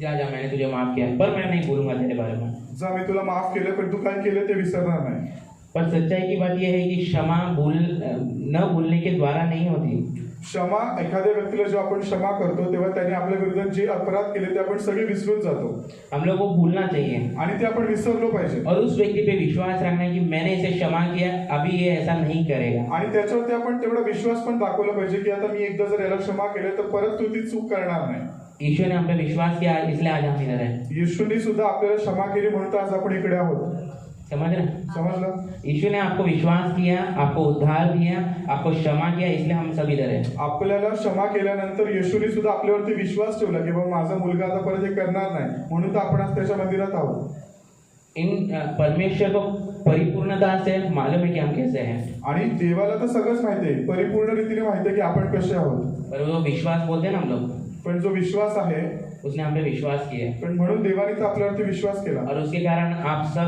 जा मैंने तुझे माफ किया, पर मैं नहीं भूलूंगा तेरे बारे में. जा मी तुला माफ केलं, पण तू काय केलं ते विसरणार नाही. पर सच्चाई की बात यह है कि क्षमा न भूलने के द्वारा नहीं होती. क्षमा एखाद्या व्यक्तीला जेव्हा आपण क्षमा करतो तेव्हा त्याने आपल्या विरुद्ध जे अपराध केले ते आपण सगळे विसरून जातो. हम लोग को भूलना चाहिए आणि ते आपण विसरलो पाहिजे. और उस व्यक्ति पे विश्वास रखना है कि मैंने इसे क्षमा किया, अभी ये ऐसा नहीं करेगा. आणि त्याच्यावरती आपण तेवढा विश्वास पण दाखवला पाहिजे की आता मी एकदा जर याला क्षमा केलं तर परत तू ती चूक करणार नाही. यीशु ने हम पे विश्वास किया, इसलिए आज हम इधर हैं. येशूने सुद्धा आपल्याला क्षमा केली म्हणून तर आज आपण इकडे आहोत. समझ रहे, समजलं? यीशु ने आपको विश्वास किया, आपको उद्धार दिया, आपको क्षमा किया, इसलिए हम सब इधर हैं. आपल्याला क्षमा केल्यानंतर येशूने सुद्धा आपल्यावरती विश्वास ठेवला की बाबा माझा मुलगा आता परत हे करणार नाही, म्हणून तर आपण आज त्याच्या मंदिरात आहोत. इन परमेश्वर को परिपूर्णता से मालूम है कि हम कैसे हैं. आणि देवाला तर सगळंच माहिती आहे, परिपूर्ण रीतीने माहिती आहे की आपण कसे आहोत. पर वो विश्वास बोलते हैं ना हम लोग, पण जो विश्वास आहे उसने हम पे विश्वास किया पण म्हणून देवाने तर आपल्यावरती विश्वास केला, और उसके कारण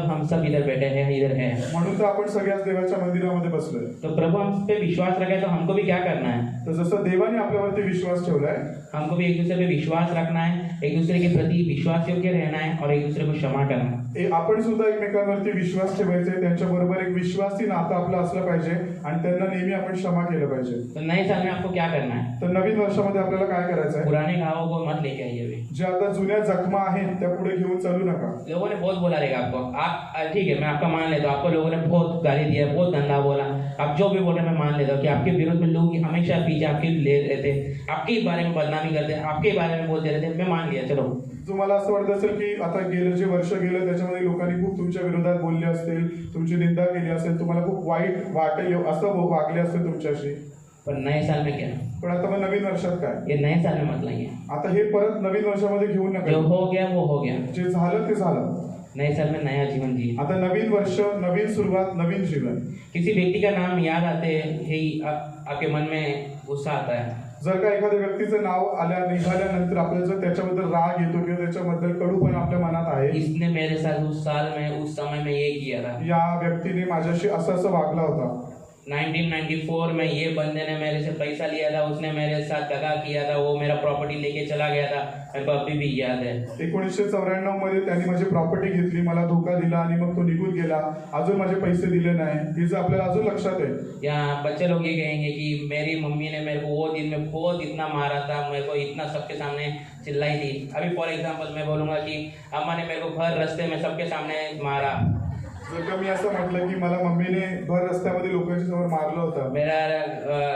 हम सब इधर बैठे हैं, इधर हैं। म्हणून तर आपण सगळ्याच देवाच्या मंदिरामध्ये बसलोय। तो प्रभु हम पे विश्वास रखे तो हमको भी क्या करना है? तर जसं देवाने आपल्यावरती विश्वास ठेवलाय, हमको भी एक दूसरे पे विश्वास रखना है, एक दूसरे के प्रति विश्वास योग्य रहना है और एक दूसरे को क्षमा करना है। आपण सुद्धा एकमेकांवरती विश्वास ठेवायचे, त्यांच्याबरोबर एक विश्वासी नातं आपलं असलं पाहिजे आणि त्यांना नेहमी आपण क्षमा केलं पाहिजे। तो नए साल में आपको क्या करना है? तर नवीन वर्षामध्ये आपल्याला काय करायचं आहे? पुराने घावों को मत लेके आइए अभी। जे आता जुन्या जखमा आहेत त्या पुढे घेऊन चालू नका। लोगों ने बहुत बोला रहेगा आपको, आप ठीक है मैं आपका मान लेता हूँ, आपको लोगों ने बहुत गाली दिया, बहुत गंदा बोला, आप जो भी बोले मैं मान लेता हूँ कि आपके विरोध में लोग हमेशा पीछे आपके ले रहते, आपके बारे में बदनामी करते, आपके बारे में बोलते रहते, मैं मान लिया चलो। तुम्हाला असं वाटत असेल की आता गेलं जे वर्ष गेलं त्याच्यामध्ये लोकांनी खूप तुमच्या विरोधात बोलले असतील, तुमची निंदा केली असेल, तुम्हाला खूप वाईट वाटेल असं वागले असतील तुमच्याशी, पर नए साल में क्या? पण आता मग नवीन वर्षात काय? ये नए साल में मत लाइए। आता हे परत नवीन वर्षामध्ये घेऊन जो नका। हो गया वो हो गया, जे झालं ते झालं। नए साल में नया जीवन जी। आता नवीन वर्ष, नवीन सुरुवात, नवीन जीवन। किसी व्यक्ति का नाम याद आते ही आपके मन में गुस्सा आता है। जर का एखाद्या व्यक्तीचं नाव निघाल्यानंतर आपल्याला जर त्याच्याबद्दल राग येतो किंवा त्याच्याबद्दल कडूपण आपल्या मनात आहे, इसने मेरे साथ उस साल में उस समय में ये किया था, या व्यक्तीने माझ्याशी असं असं वागला होता, 1994 में ये बंदे ने मेरे से पैसा लिया था, उसने मेरे साथ दगा किया था, वो मेरा प्रॉपर्टी लेके चला गया था, मेरे को अभी भी याद है। 1994 मध्ये त्यांनी माझी प्रॉपर्टी घेतली, मला धोका दिला आणि मग तो निघून गेला, अजून माझे पैसे दिले नाही, तिचं आपल्याला अजून लक्षात आहे। यहाँ बच्चे लोग ये कहेंगे कि मेरी मम्मी ने मेरे को वो दिन में बहुत इतना मारा था, मेरे को इतना सबके सामने चिल्लाई थी। अभी फॉर एग्जांपल मैं बोलूँगा कि अम्मा ने मेरे को भर रास्ते में सबके सामने मारा। जर का मी असं म्हटलं की मला मम्मीने भर रस्त्यामध्ये लोकांच्या समोर मारलं होतं, मेरा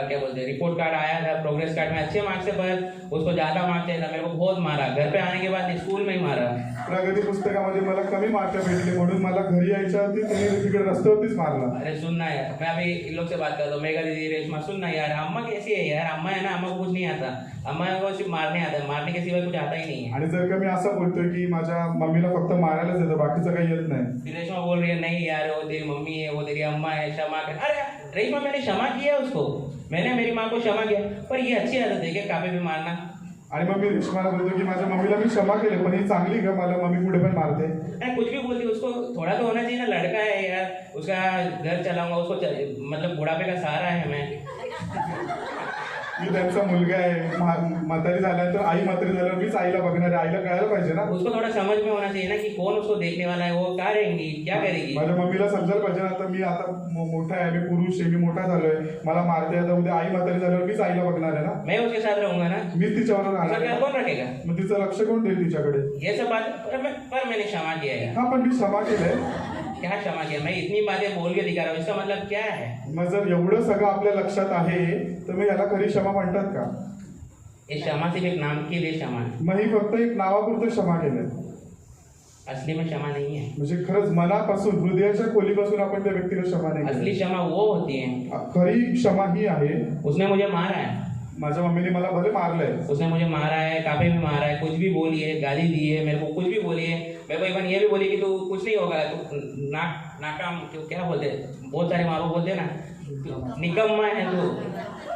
क्या बोलते हैं रिपोर्ट कार्ड आया था, प्रोग्रेस कार्ड में अच्छे मार्क्स से पर उसको ज़्यादा मार्क्स चाहिए था, मेरे को बहुत मारा, घर पे आने के बाद स्कूल में ही मारा। प्रगती पुस्तकामध्ये मला कमी मार्क भेटले म्हणून मला घरी यायच्या आधी त्यांनी तिकडे रस्त्यावरतीच मारला। अरे सुनना है, मैं अभी इन लोग से बात कर रहा हूँ, मेगा दीदी रेशमा, सुनना यार, अम्मा कैसी है यार? अम्मा है ना, अम्मा को कुछ नहीं आता, अम्मा को सिर्फ मारने आता है, मारने के सिवाय कुछ आता ही नहीं है। आणि जर का मी असं बोलतोय की माझ्या मम्मीला फक्त मारायलाच येतं, बाकीचं काही येत नाही। रेशमा बोल रही है नहीं यार वो तेरी मम्मी है, वो तेरी अम्मा है, क्षमा कर। अरे रेशमा मैंने क्षमा किया उसको, मैंने मेरी माँ को क्षमा किया, पर ये अच्छी आदत है क्या कापे पे मारना? आणि मग मी रेश्माला बोलतो की माझ्या मम्मीला मी क्षमा केले, पण ही चांगली का मला मम्मी पुढे पण मारते? अरे कुछ भी बोलती, उसको थोड़ा तो होना चाहिए ना, लड़का है यार, उसका घर चलाऊंगा, उसको मतलब बुढ़ापे का सहारा है मैं। मी त्यांचा मुलगा आहे, म्हातारी झाल्यानंतर आई म्हातारी झाल्यावर मीच आईला बघणार आहे, आईला कळायला पाहिजे ना। उसको थोड़ा समझ में होना चाहिए ना कि कौन उसको देखने वाला है, वो क्या रहेंगी, क्या करेगी। माझ्या मम्मीला समजायला पाहिजे ना, आता मी आता मोठा आहे, मी पुरुष आहे, मी मोठा झालोय, मला मारते, आता उद्या आई म्हातारी झाल्यावर मीच आईला बघणार आहे ना, मैं उसके साथ रहूंगा ना, मीच तिच्यावर उसका राहणार ख्याल आहे। कौन रखेगा? मग तिचं लक्ष कोण देईल तिच्याकडे? ये सब बात पर मैंने क्षमा किया यार। हा, पण मी क्षमा केलंय। क्या क्षमा किया? मैं इतनी बातें बोल के दिखा रहा हूँ, इसका मतलब क्या है? मग जर एवढं सगळं आपल्या लक्षात आहे तर मग याला खरी क्षमा म्हणतात का? ये क्षमा सिर्फ एक नाम के लिए क्षमा है, मग ही फक्त एक नावापुरतं क्षमा केलंय, असली में क्षमा नहीं है। म्हणजे खरंच मनापासून, हृदयाच्या खोलीपासून आपण त्या व्यक्तीला क्षमा नाही असली केली। क्षमा वो होती है, खरी क्षमा ही आहे, उसने मुझे मारा है, माझ्या मम्मीने मला भले मारलंय, उसने मुझे मारा है, कापे भी मारा है, कुछ भी बोली है, गाली दी है, मेरे को कुछ भी बोली है, मेरे को इवन ये भी बोली कि तू कुछ नहीं होगा, तू नाकाम, तू क्या बोलते हैं, बहुत सारे माँ बाप बोलते हैं ना, निकम्मा है तू,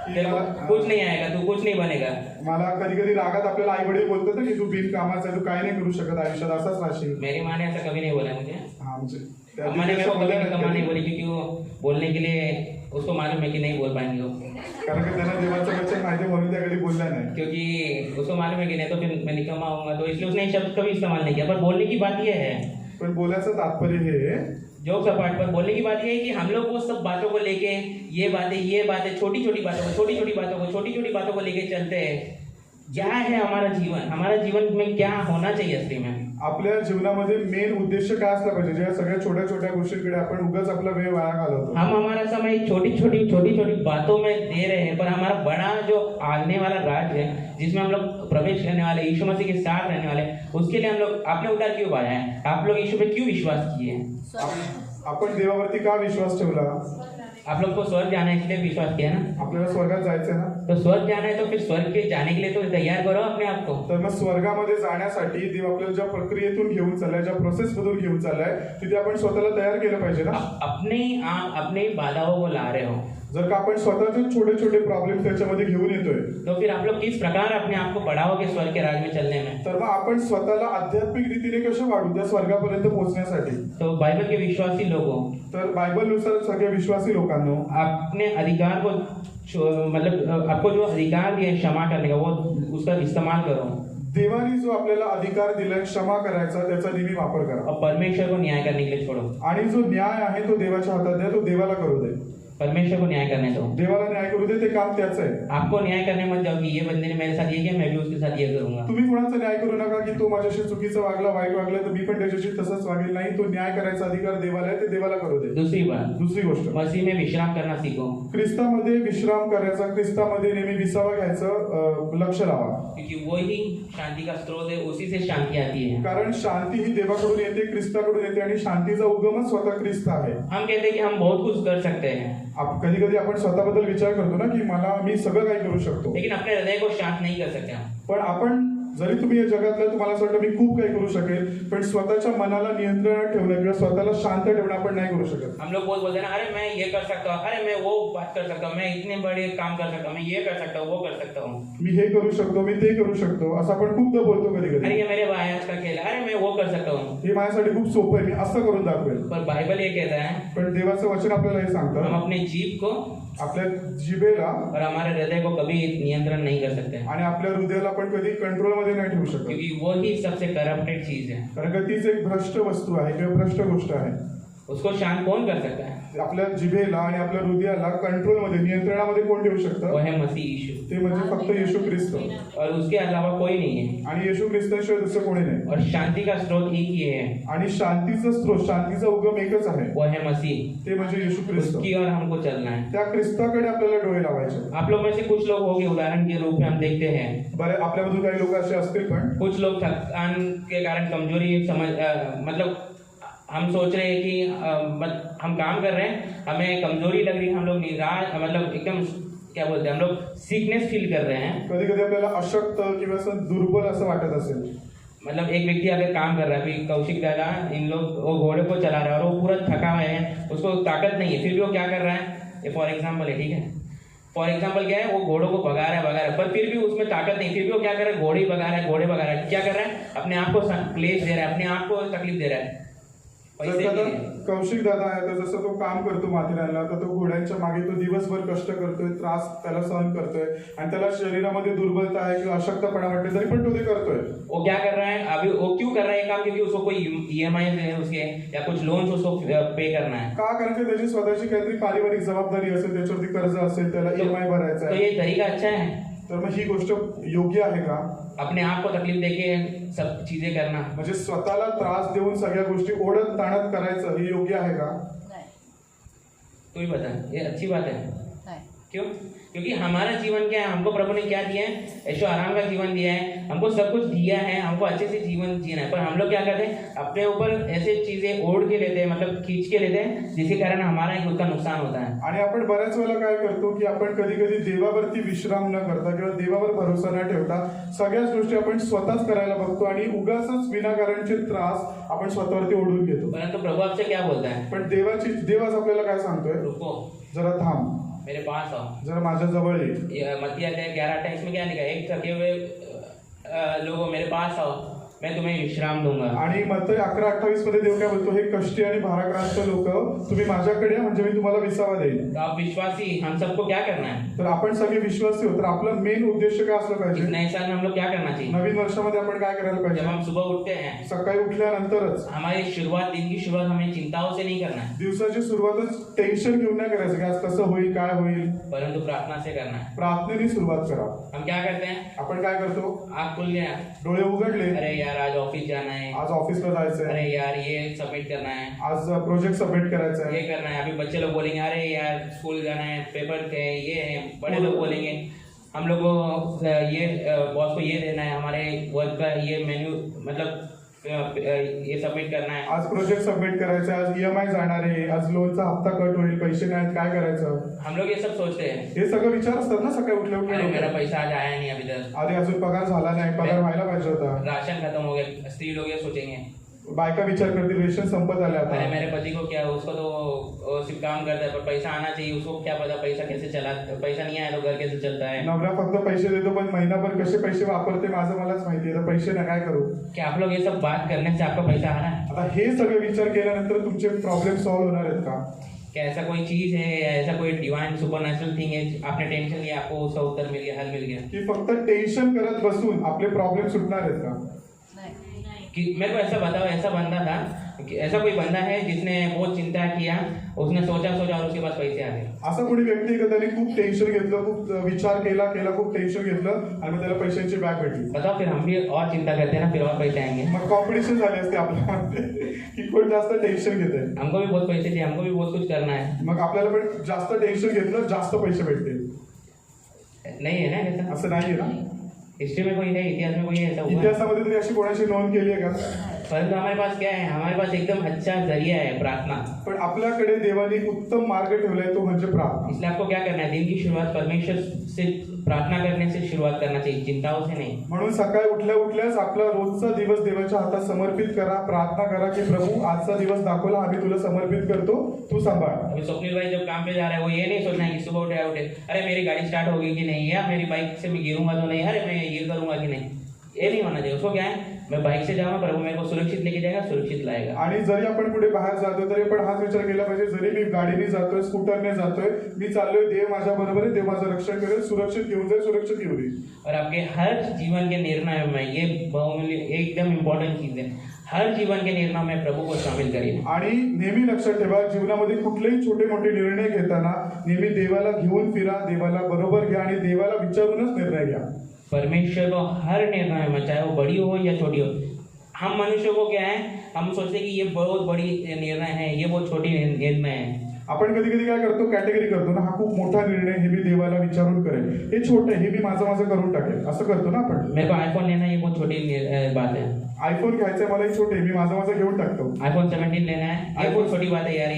तेरे को कुछ नहीं आएगा, तू कुछ नहीं बनेगा। मला कधी कधी रागात आपल्याला आई वडील बोलतात ना की तू बिनकामाचा आहे, तू काय नाही करू शकत आयुष्यात, असाच राहशील। मेरी माँ ने ऐसा कभी नहीं बोला मुझे, हा, म्हणजे त्या अम्मा ने मेरे को कभी बोलल्या निकम्मा नहीं नाही, बोली, क्योंकि वो बोलने के लिए उसको मालूम है कि नहीं बोल पाएंगे वो, कारण की त्यांना देवाचं वचन माहिती म्हणून त्या कधी बोलल्या नाही। क्योंकि उसको मालूम है कि नहीं तो फिर मैं निकम्मा होऊंगा, तो इसलिए उसने ये शब्द कभी इस्तेमाल नहीं किया। पर बोलने की बात यह है, पण बोलायचं तात्पर्य हे, जोक्स अपार्ट, पर बोलने की बात यह है कि हम लोग वो सब बातों को लेके, ये बातें छोटी छोटी बातों को लेके चलते हैं। क्या है हमारा जीवन में क्या होना चाहिए असली में? आपल्या जीवनामध्ये मेन उद्देश काय असला पाहिजे? ज्या सगळ्या छोट्या छोट्या गोष्टींकडे आपण उगाच आपला वेळ वाया घालवतो। हम हमारा समय छोटी छोटी बातों में दे रहे हैं, पर हमारा बड़ा जो आने वाला राज है, जिसमें हम लोग प्रवेश करने वाले, यीशु मसीह के साथ रहने वाले, उसके लिए हम लोग आपने उतार क्यों पाया है? आप लोग यीशु पे क्यों विश्वास किए? आपण देवावरती का विश्वास ठेवला? आप लोग को स्वर्ग जाना है इसलिए विश्वास किया ना? आपल्याला स्वर्गात जायचंय ना, तो स्वर्ग जाना है तो फिर स्वर्ग के जाने के लिए तो तैयार करो अपने आप को। तर मग स्वर्गामध्ये जाण्यासाठी देव आपल्याला ज्या प्रक्रियेतून घेऊन चाललाय, ज्या प्रोसेस मधून घेऊन चाललाय, तिथे आपण स्वतःला तयार केलं पाहिजे ना। अपनी बाधाओं को ला रहे हो, जर का आपण स्वतःचे छोटे छोटे प्रॉब्लेम त्याच्यामध्ये घेऊन येतोय, तो फिर आप लोग किस प्रकार अपने आप को बढ़ाओगे स्वर्ग के राज में चलने में? तर मग आपण स्वतःला आध्यात्मिक रीतीने कसं वाढू त्या स्वर्गापर्यंत पोहोचण्यासाठी? तो बाइबल के विश्वासी लोगों, तर बायबलनुसार सगळे विश्वासी लोकांनो, अपने अधिकार को मतलब आपको जो अधिकार दिया है क्षमा करने का, वो उसका इस्तेमाल करो देवाने जो आपल्याला अधिकार दिलाय क्षमा करायचा त्याचा नेहमी वापर करा. और परमेश्वर को न्याय करने के लिए छोड़ो. आणि जो न्याय आहे तो देवाच्या हातात द्या, तो देवाला करू दे. परमेश्वर को न्याय करने दो. देवाला न्याय करू दे, ते काम त्याचं आहे. आपको न्याय करने मत जाओ कि ये बंदे ने मेरे साथ ये किया, मैं भी उसके साथ ये करूंगा. तुम्ही कोणाचा न्याय करू नका की तो माझ्याशी चुकीचं वागला, वाईट वागला तर मी पण त्याच्याशी तसंच वागेल. नाही, तो न्याय करायचा अधिकार देवाला आहे, ते देवाला करू दे. दूसरी बात, दुसरी गोष्ट, मसीह में विश्राम करना सीखो. ख्रिस्तामध्ये विश्राम करायचा, ख्रिस्तामध्ये नेहमी विसावा घ्यायचं लक्ष लावा. क्योंकि वही शांति का स्रोत है, उसी से शांति आती है. कारण शांती ही देवाकडून येते, ख्रिस्ताकडून येते आणि शांतीचा उगमच स्वतः ख्रिस्त आहे. हम कहते हैं कि हम बहुत कुछ कर सकते हैं, कधी कधी आपण स्वतःबद्दल विचार करतो ना की मी सगळं काही करू शकतो, लेकिन अपने हृदय को शांत नहीं कर सकते हम. पण आपण जरी तुम्ही या जगातलं तुम्हाला असं वाटतं मी खूप काही करू शकेल, पण स्वतःच्या मनाला नियंत्रणात ठेवणं किंवा स्वतःला शांत ठेवणं आपण नाही करू शकत. हम लोग बहुत बोलते हैं ना, अरे मैं ये कर सकता हूँ, अरे मैं वो बात कर सकता हूँ, मैं इतने बड़े काम कर सकता हूँ, मैं ये कर सकता हूँ, वो कर सकता हूँ. मी हे करू शकतो, मी ते करू शकतो, असं आपण खूपदा बोलतो कधी अरे कधी. ये मेरे भाई का खेल है, अरे मैं वो कर सकता हूँ. हे माझ्यासाठी खूप सोपं आहे, मी असं करून दाखवेल. पर बाइबल ये कहता है, पण देवाचं वचन आपल्याला हे सांगतं, हम अपने जीभ को आपल्या जिभेला और हमारे हृदय को कभी नियंत्रण नहीं कर सकते, आणि आपल्या हृदयाला आपण कधी कंट्रोल मध्ये नाही ठेवू शकत. क्योंकि वो ही सबसे करप्टेड चीज है. कारण का तीच एक भ्रष्ट वस्तू आहे किंवा भ्रष्ट गोष्ट आहे. उसको शांत कौन कर सकता है? आपल्या जिभेला आणि आपल्या हृदयाला कंट्रोल मध्ये, नियंत्रणामध्ये कोण ठेवू वो शकतं? है मसीह यीशु, ते म्हणजे फक्त येशू ख्रिस्त. और उसके अलावा कोई नहीं है. आणि येशू ख्रिस्ताशिवाय दुसरं कोणी नाही. और शांति का स्रोत एक ही है, आणि शांतीचा स्रोत, शांतीचा उगम एकच आहे, वो है मसीह. ते म्हणजे येशू ख्रिस्त. उसकी ओर हमको चलना है. त्या ख्रिस्ताकडे आपल्याला डोळे लावायचे. आप लोग में से कुछ लोग होंगे, उदाहरण के रूप में हम देखते हैं, बरे आपल्यामधून काही लोक असे असतील, पण कुछ लोग थकान के कारण कमजोरी मतलब हम सोच रहे हैं कि हम काम कर रहे हैं, हमें कमजोरी लग रही है, हम लोग निराश मतलब एकदम क्या बोलते हैं, हम लोग सीकनेस फील कर रहे हैं. कधी कधी आपल्याला अशक्त किंवा असं दुर्बल असं वाटत असेल. मतलब एक व्यक्ति अगर काम कर रहा है, अभी कौशिक दादा इन लोग वो घोड़े को चला रहा है और वो पूरा थका हुआ है, उसको ताकत नहीं है, फिर भी वो क्या कर रहा है, ये फॉर एग्जाम्पल है, ठीक है, फॉर एग्जाम्पल क्या है, वो घोड़ों को भगा रहा है, पर फिर भी उसमें ताकत नहीं, फिर भी वो क्या कर रहा है, घोड़े भगा रहा है, क्या कर रहा है, अपने आप को क्लेश दे रहा है, अपने आप को तकलीफ दे रहा है. पैसे के लिए. कौशिक दादा आहे, तर जसं तो काम करतो माथेरानला, तर तो घोड्यांच्या मागे तो दिवसभर कष्ट करतोय, त्रास त्याला सहन करतोय आणि त्याला शरीरामध्ये दुर्बलता आहे किंवा अशक्तपणा वाटते, तरी पण तो ते करतोय. वो क्या कर रहा है अभी, वो क्यों कर रहा है ये काम? क्योंकि उसको कोई EMI है उसके, या कुछ लोन्स उसको पे करना है. का? कारण की त्याची स्वतःची काहीतरी पारिवारिक जबाबदारी असेल, त्याच्यावरती कर्ज असेल, त्याला EMI भरायचा तो आहे. ये तरीका अच्छा है? तर मग ही गोष्ट योग्य आहे का? अपने आप को तकलीफ देके सब चीजें करना, म्हणजे स्वतःला त्रास देऊन सगळ्या गोष्टी ओढत ताणत करायचं, हे योग्य आहे का? तू ही बता, ये अच्छी बात है? नहीं. क्यों? क्योंकि हमारा जीवन क्या है, हमको प्रभु ने क्या दिया है, ऐशो आराम का जीवन दिया है, हमको सब कुछ दिया है, हमको अच्छे से जीवन जीना है, पर हम लोग क्या करते हैं, अपने ऊपर ऐसे चीजें ओढ़ के लेते हैं, मतलब खींच के लेते हैं, जिसके कारण हमारा ही खुद का नुकसान होता है. आणि आपण बऱ्याच वेळेला काय करतो की आपण कधी कधी देवावरती विश्राम न करता किंवा देवावर भरोसा न ठेवता सगळ्याच गोष्टी आपण स्वतःच करायला बघतो आणि उगाचच विनाकारणचे त्रास आपण स्वतःवरती ओढून घेतो. परंतु प्रभु आपसे क्या बोलता है? पण देव आज आपल्याला काय सांगतोय? रुको, जरा थांब, मेरे पास आओ. जरा माझ्या जवळ ये. मत्ती अध्याय 11:28 में क्या लिखा है, एक थके हुए लोगों मेरे पास आओ, मैं तुम्हें विश्राम दूंगा. आणि मत्ती 11:28 मध्ये देव काय बोलतो? हे कष्टी आणि भाराक्रांत लोक, तुम्ही माझ्याकडे या, म्हणजे मी तुम्हाला विसावा देईन. तो आप विश्वासी, हम सबको क्या करना है? तर आपण सगळे विश्वासी होतो, तर आपलं मेन उद्देश काय असलं इस पाहिजे? नए साल में हम लोग क्या करना चाहिए? नवीन वर्षामध्ये आपण काय करायला जब पाहिजे? हम सुबह उठते हैं, सकाळी उठल्यानंतरच हमारी शुरुआत, दिन की शुरुआत हमें चिंताओं से नहीं करना है, दिवसाची सुरुवातच टेन्शन घेऊन नाही करायचं की आज कसं होईल, काय होईल. परंतु प्रार्थना से करना है. प्रार्थनेने सुरुवात करा. हम क्या करते हैं, आपण काय करतो? आँख खुल गया, डोळे उघडले, अरे यार आज ऑफिस जाना है, आज ऑफिसला जायचंय, अरे यार ये सबमिट करना है, आज प्रोजेक्ट सबमिट करायचा ये आहे. करना है. अभी बच्चे लोग बोलेंगे अरे यार स्कूल जाना है, पेपर थे, ये है. बड़े लोग बोलेंगे हम लोग को ये बॉस को ये देना है, हमारे वर्क का ये मेन्यू मतलब ये सबमिट करना है. आज प्रोजेक्ट सबमिट करायचा आहे, आज EMI जाणार आहे, आज लोनचा हप्ता कट होईल, पैसे नाहीत, काय करायचं? हम लोग ये सब सोचते हैं, हे सगळं विचार असतात ना सकाळी अरे मेरा उठल्या. पैसा आज आया नहीं अभी तक, अरे अजून पगार झाला नाही, पगार व्हायला पाहिजे होता. राशन खत्म हो गया. स्त्री लोग ये सोचेंगे, बायका विचार करतील रेशन संपत आले अरे आता. मेरे पति को क्या, उसको तो सिर्फ काम करता है पर पैसा आना चाहिए, उसको क्या पता पैसा कैसे चला, पैसा नहीं आया तो घर कैसे चलता है. नवरा फक्त पैसे देतो पण महिनाभर कसे पैसे वापरते माझं मलाच माहिती आहे. तर पैसे ना काय करू. क्या आप लोग ये सब बात करने से आपका पैसा आ रहा है? आता हे सगळे विचार केल्यानंतर तुमचे प्रॉब्लेम सॉल्व्ह होणार आहेत का. क्या ऐसा कोई चीज है, ऐसा कोई डिवाइन सुपरनैचुरल थिंग है, आपने टेंशन लिया आपको उसका उत्तर मिल गया, हल मिल गया? की फक्त टेन्शन करत बसून आपले प्रॉब्लेम सुटणार आहेत का. कि मेरे को ऐसा बताओ, ऐसा बंदा था कि ऐसा कोई बंदा है जिसने बहुत चिंता किया, उसने सोचा और उसके पास पैसे आ गए. असा कोणी व्यक्ती आहे का त्याने खूप टेन्शन घेतलं, खूप विचार केला खूप टेन्शन घेतलं आणि मग त्याला पैशांची बॅग भेटली. बताओ फिर हम भी और चिंता करते हैं ना, फिर और पैसे आएंगे. मग कॉम्पिटिशन झाली असते आपल्यामध्ये की कोण जास्त टेन्शन घेते. हमको भी बहुत पैसे चाहिए, हमको भी बहुत कुछ करना है. मग आपल्याला पण जास्त टेन्शन घेतलं जास्त पैसे भेटतील नहीं है ना ऐसा? असं नाहीये ना. हिस्ट्री में कोई है, इतिहास में कोई है ऐसा हुआ है? इतिहासामध्ये तुम्ही अशी कोणाची नोंद केली आहे का. परंतु हमारे पास क्या है, हमारे पास एकदम अच्छा जरिया है प्रार्थना. पण आपल्याकडे देवाने उत्तम मार्ग ठेवलाय तो म्हणजे प्रार्थना. इसलिए आपको क्या करना है, दिन की शुरुआत परमेश्वर से प्रार्थना करने से शुरुआत करना चाहिए, चिंताओं से नहीं. म्हणून सकाळी उठल्याच आपला रोजचा दिवस देवाच्या हातात समर्पित करा. प्रार्थना करा की प्रभू आजचा दिवस दाखवला, आम्ही तुला समर्पित करतो, तू सांभाळ. अभी स्वप्निल भाई जब काम पे जा रहा है वो ये नहीं सोचना है कि सुबह उठे अरे मेरी गाड़ी स्टार्ट होगी कि नहीं, या मेरी बाइक से मैं गिरूंगा तो नहीं, अरे मैं ये करूंगा कि नहीं. ये नहीं होना चाहिए. उसको क्या है, मैं बाइक से जाऊंगा, प्रभु मेरे को सुरक्षित लेके जाएगा, सुरक्षित लाएगा. आणि जरी आपण कुठे बाहेर जातोय तरी आपण हाच विचार केला पाहिजे, जरी मी गाडीने जातोय, स्कूटरने जातोय, मी चाललोय, देव माझ्या बरोबर आहे, देव माझं रक्षण करेल, सुरक्षित घेऊन जाईल, सुरक्षित घेऊन येईल. और आपके हर जीवन के निर्णय में ये बहुमूल्य एकदम इम्पोर्टेंट चीज है, हर जीवन के निर्णय में प्रभु को शामिल करिए. आणि नेहमी लक्षात ठेवा, जीवनामध्ये कुठलेही छोटे मोठे निर्णय घेताना नेहमी देवाला घेऊन फिरा, देवाला बरोबर घ्या आणि देवाला विचारूनच निर्णय घ्या. परमेश्वर को हर निर्णय में, चाहे वो बड़ी हो या छोटी हो. हम मनुष्य को क्या है, हम सोचते हैं कि ये बहुत बड़ी निर्णय है, ये बहुत छोटी निर्णय है. आपण कधी कधी काय करतो, कॅटेगरी करतो ना, हा खूप मोठा निर्णय, हे मी देवाला विचारून करेल, हे छोटे, हे मी माझं करून टाकेल, असं करतो ना आपण. मेरे को आईफोन लेना है, ये बहुत छोटी बात है. आयफोन घ्यायचंय मला, हे छोटे, मी माझं घेऊन टाकतो. आईफोन 17 लेना है, ये बहुत छोटी बात है यार,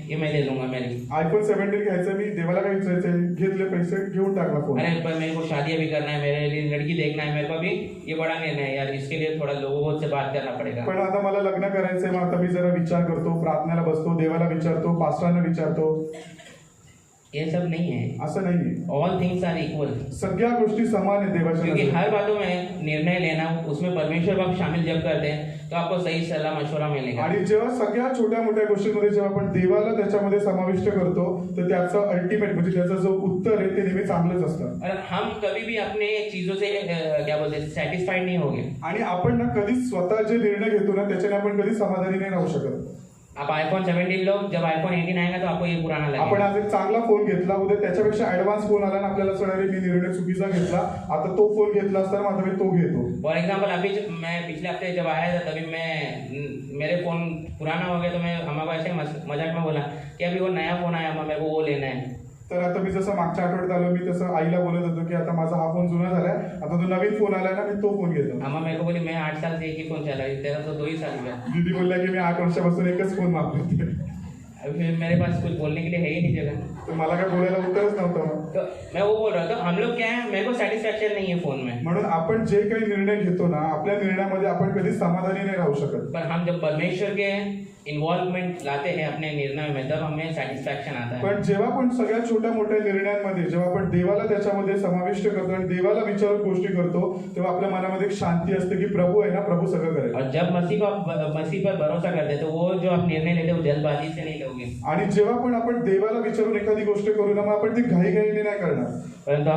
ये मैं ले लूंगा मेरी. आयफोन 17 घ्यायचं, मी देवाला काय विचारायचंय, घेतले पैसे, घेऊन टाकला फोन. अरे पर मेरे को शादी भी करना है, मेरे लिए लड़की देखना है, मेरे को भी ये बड़ा निर्णय है यार, इसके लिए थोड़ा लोगों से बात करना पड़ेगा. पण आता मला लग्न करायचंय, मग आता मी जरा विचार करतो, प्रार्थनेला बसतो, देवाला विचारतो, पास्टरांना विचारतो. ये सब नहीं है. असं नाहीये. All things are equal. सगळ्या गोष्टी समान आहेत देवाच्या क्योंकि नजरेत. हर बातों में निर्णय लेना, उसमें परमेश्वर को आप शामिल जब करते हैं तो आपको सही सलाह मशवरा मिलेगा. आणि जेव्हा सगळ्या छोट्या मोठ्या गोष्टींमध्ये जेव्हा आपण देवाला त्याच्यामध्ये समाविष्ट करतो, तर त्याचं अल्टिमेट म्हणजे त्याचं जो उत्तर आहे ते नेहमी चांगलंच असतं. और हम कभी भी अपने चीजों से क्या बोलते हैं, सेटिस्फाइड नहीं होंगे. आणि आपण ना कधीच स्वतः जे निर्णय घेतो ना त्याच्याने आपण कधीच समाधानी नाही राहू शकत. आप आईफोन 17 लो, जब आईफोन 18 आएगा तो आपको ये पुराना आपण लगेगा. आज एक चांगला फोन घेतला, उद्या त्याच्यापेक्षा ऍडव्हान्स फोन आला ना, आपल्याला असं वाटेल, मी निर्णय चुकीचा घेतला, आता तो फोन घेतला असता आता मी तो घेतो. फॉर एग्जाम्पल अभी मैं पिछले हफ्ते जब आया था तभी मेरे फोन पुराना हो गया, तो मैं हमारे ऐसे मजाक में बोला कि अभी वो नया फोन आया, मेरे को वो लेना है. तर आता मी जसं मागच्या आठवड्यात आलो, मी तसं आईला बोलत होतो की आता माझा हा फोन जुना झालाय, आता तो नवीन फोन आलाय ना, मी तो फोन घेतो. अम्मा मेरे को बोली मैं 8 साल से एक ही फोन चला रही, तेरा तो 2 ही साल हुआ. दीदी बोलल्या की मी 8 वर्षापासून एकच फोन वापरते. अभी फिर मेरे पास कुछ बोलने के लिए है ही नहीं जगह. तर मला काय बोलायला उत्तरच नव्हतं. तो मैं वो बोल रहा था, हम लोग क्या है, मेरे को सेटिस्फैक्शन नहीं है फोन में. म्हणून आपण जे काही निर्णय घेतो ना, आपल्या निर्णयामध्ये आपण कधीच समाधानी नाही राहू शकत. पर हम जब परमेश्वर के इन्वॉल्वमेंट लाते हैं अपने निर्णय में, तब हमें सेटिस्फैक्शन आता है. पण जेव्हा आपण सगळ्या छोट्या मोठ्या निर्णयांमध्ये जेव्हा आपण देवाला त्याच्यामध्ये समाविष्ट करतो आणि देवाला विचारून गोष्टी करतो, तेव्हा आपल्या मनामध्ये एक शांती असते की प्रभू आहे ना, प्रभू सगळं करेल. और जब मसीह पर भरोसा करते हैं तो वो जो आप निर्णय लेते हैं वो जल्दबाजी से नहीं लोगे. आणि जेव्हा पण आपण देवाला विचारून एखादी गोष्ट करू ना, मग आपण ती घाईघाईने नाही करणार. परंतु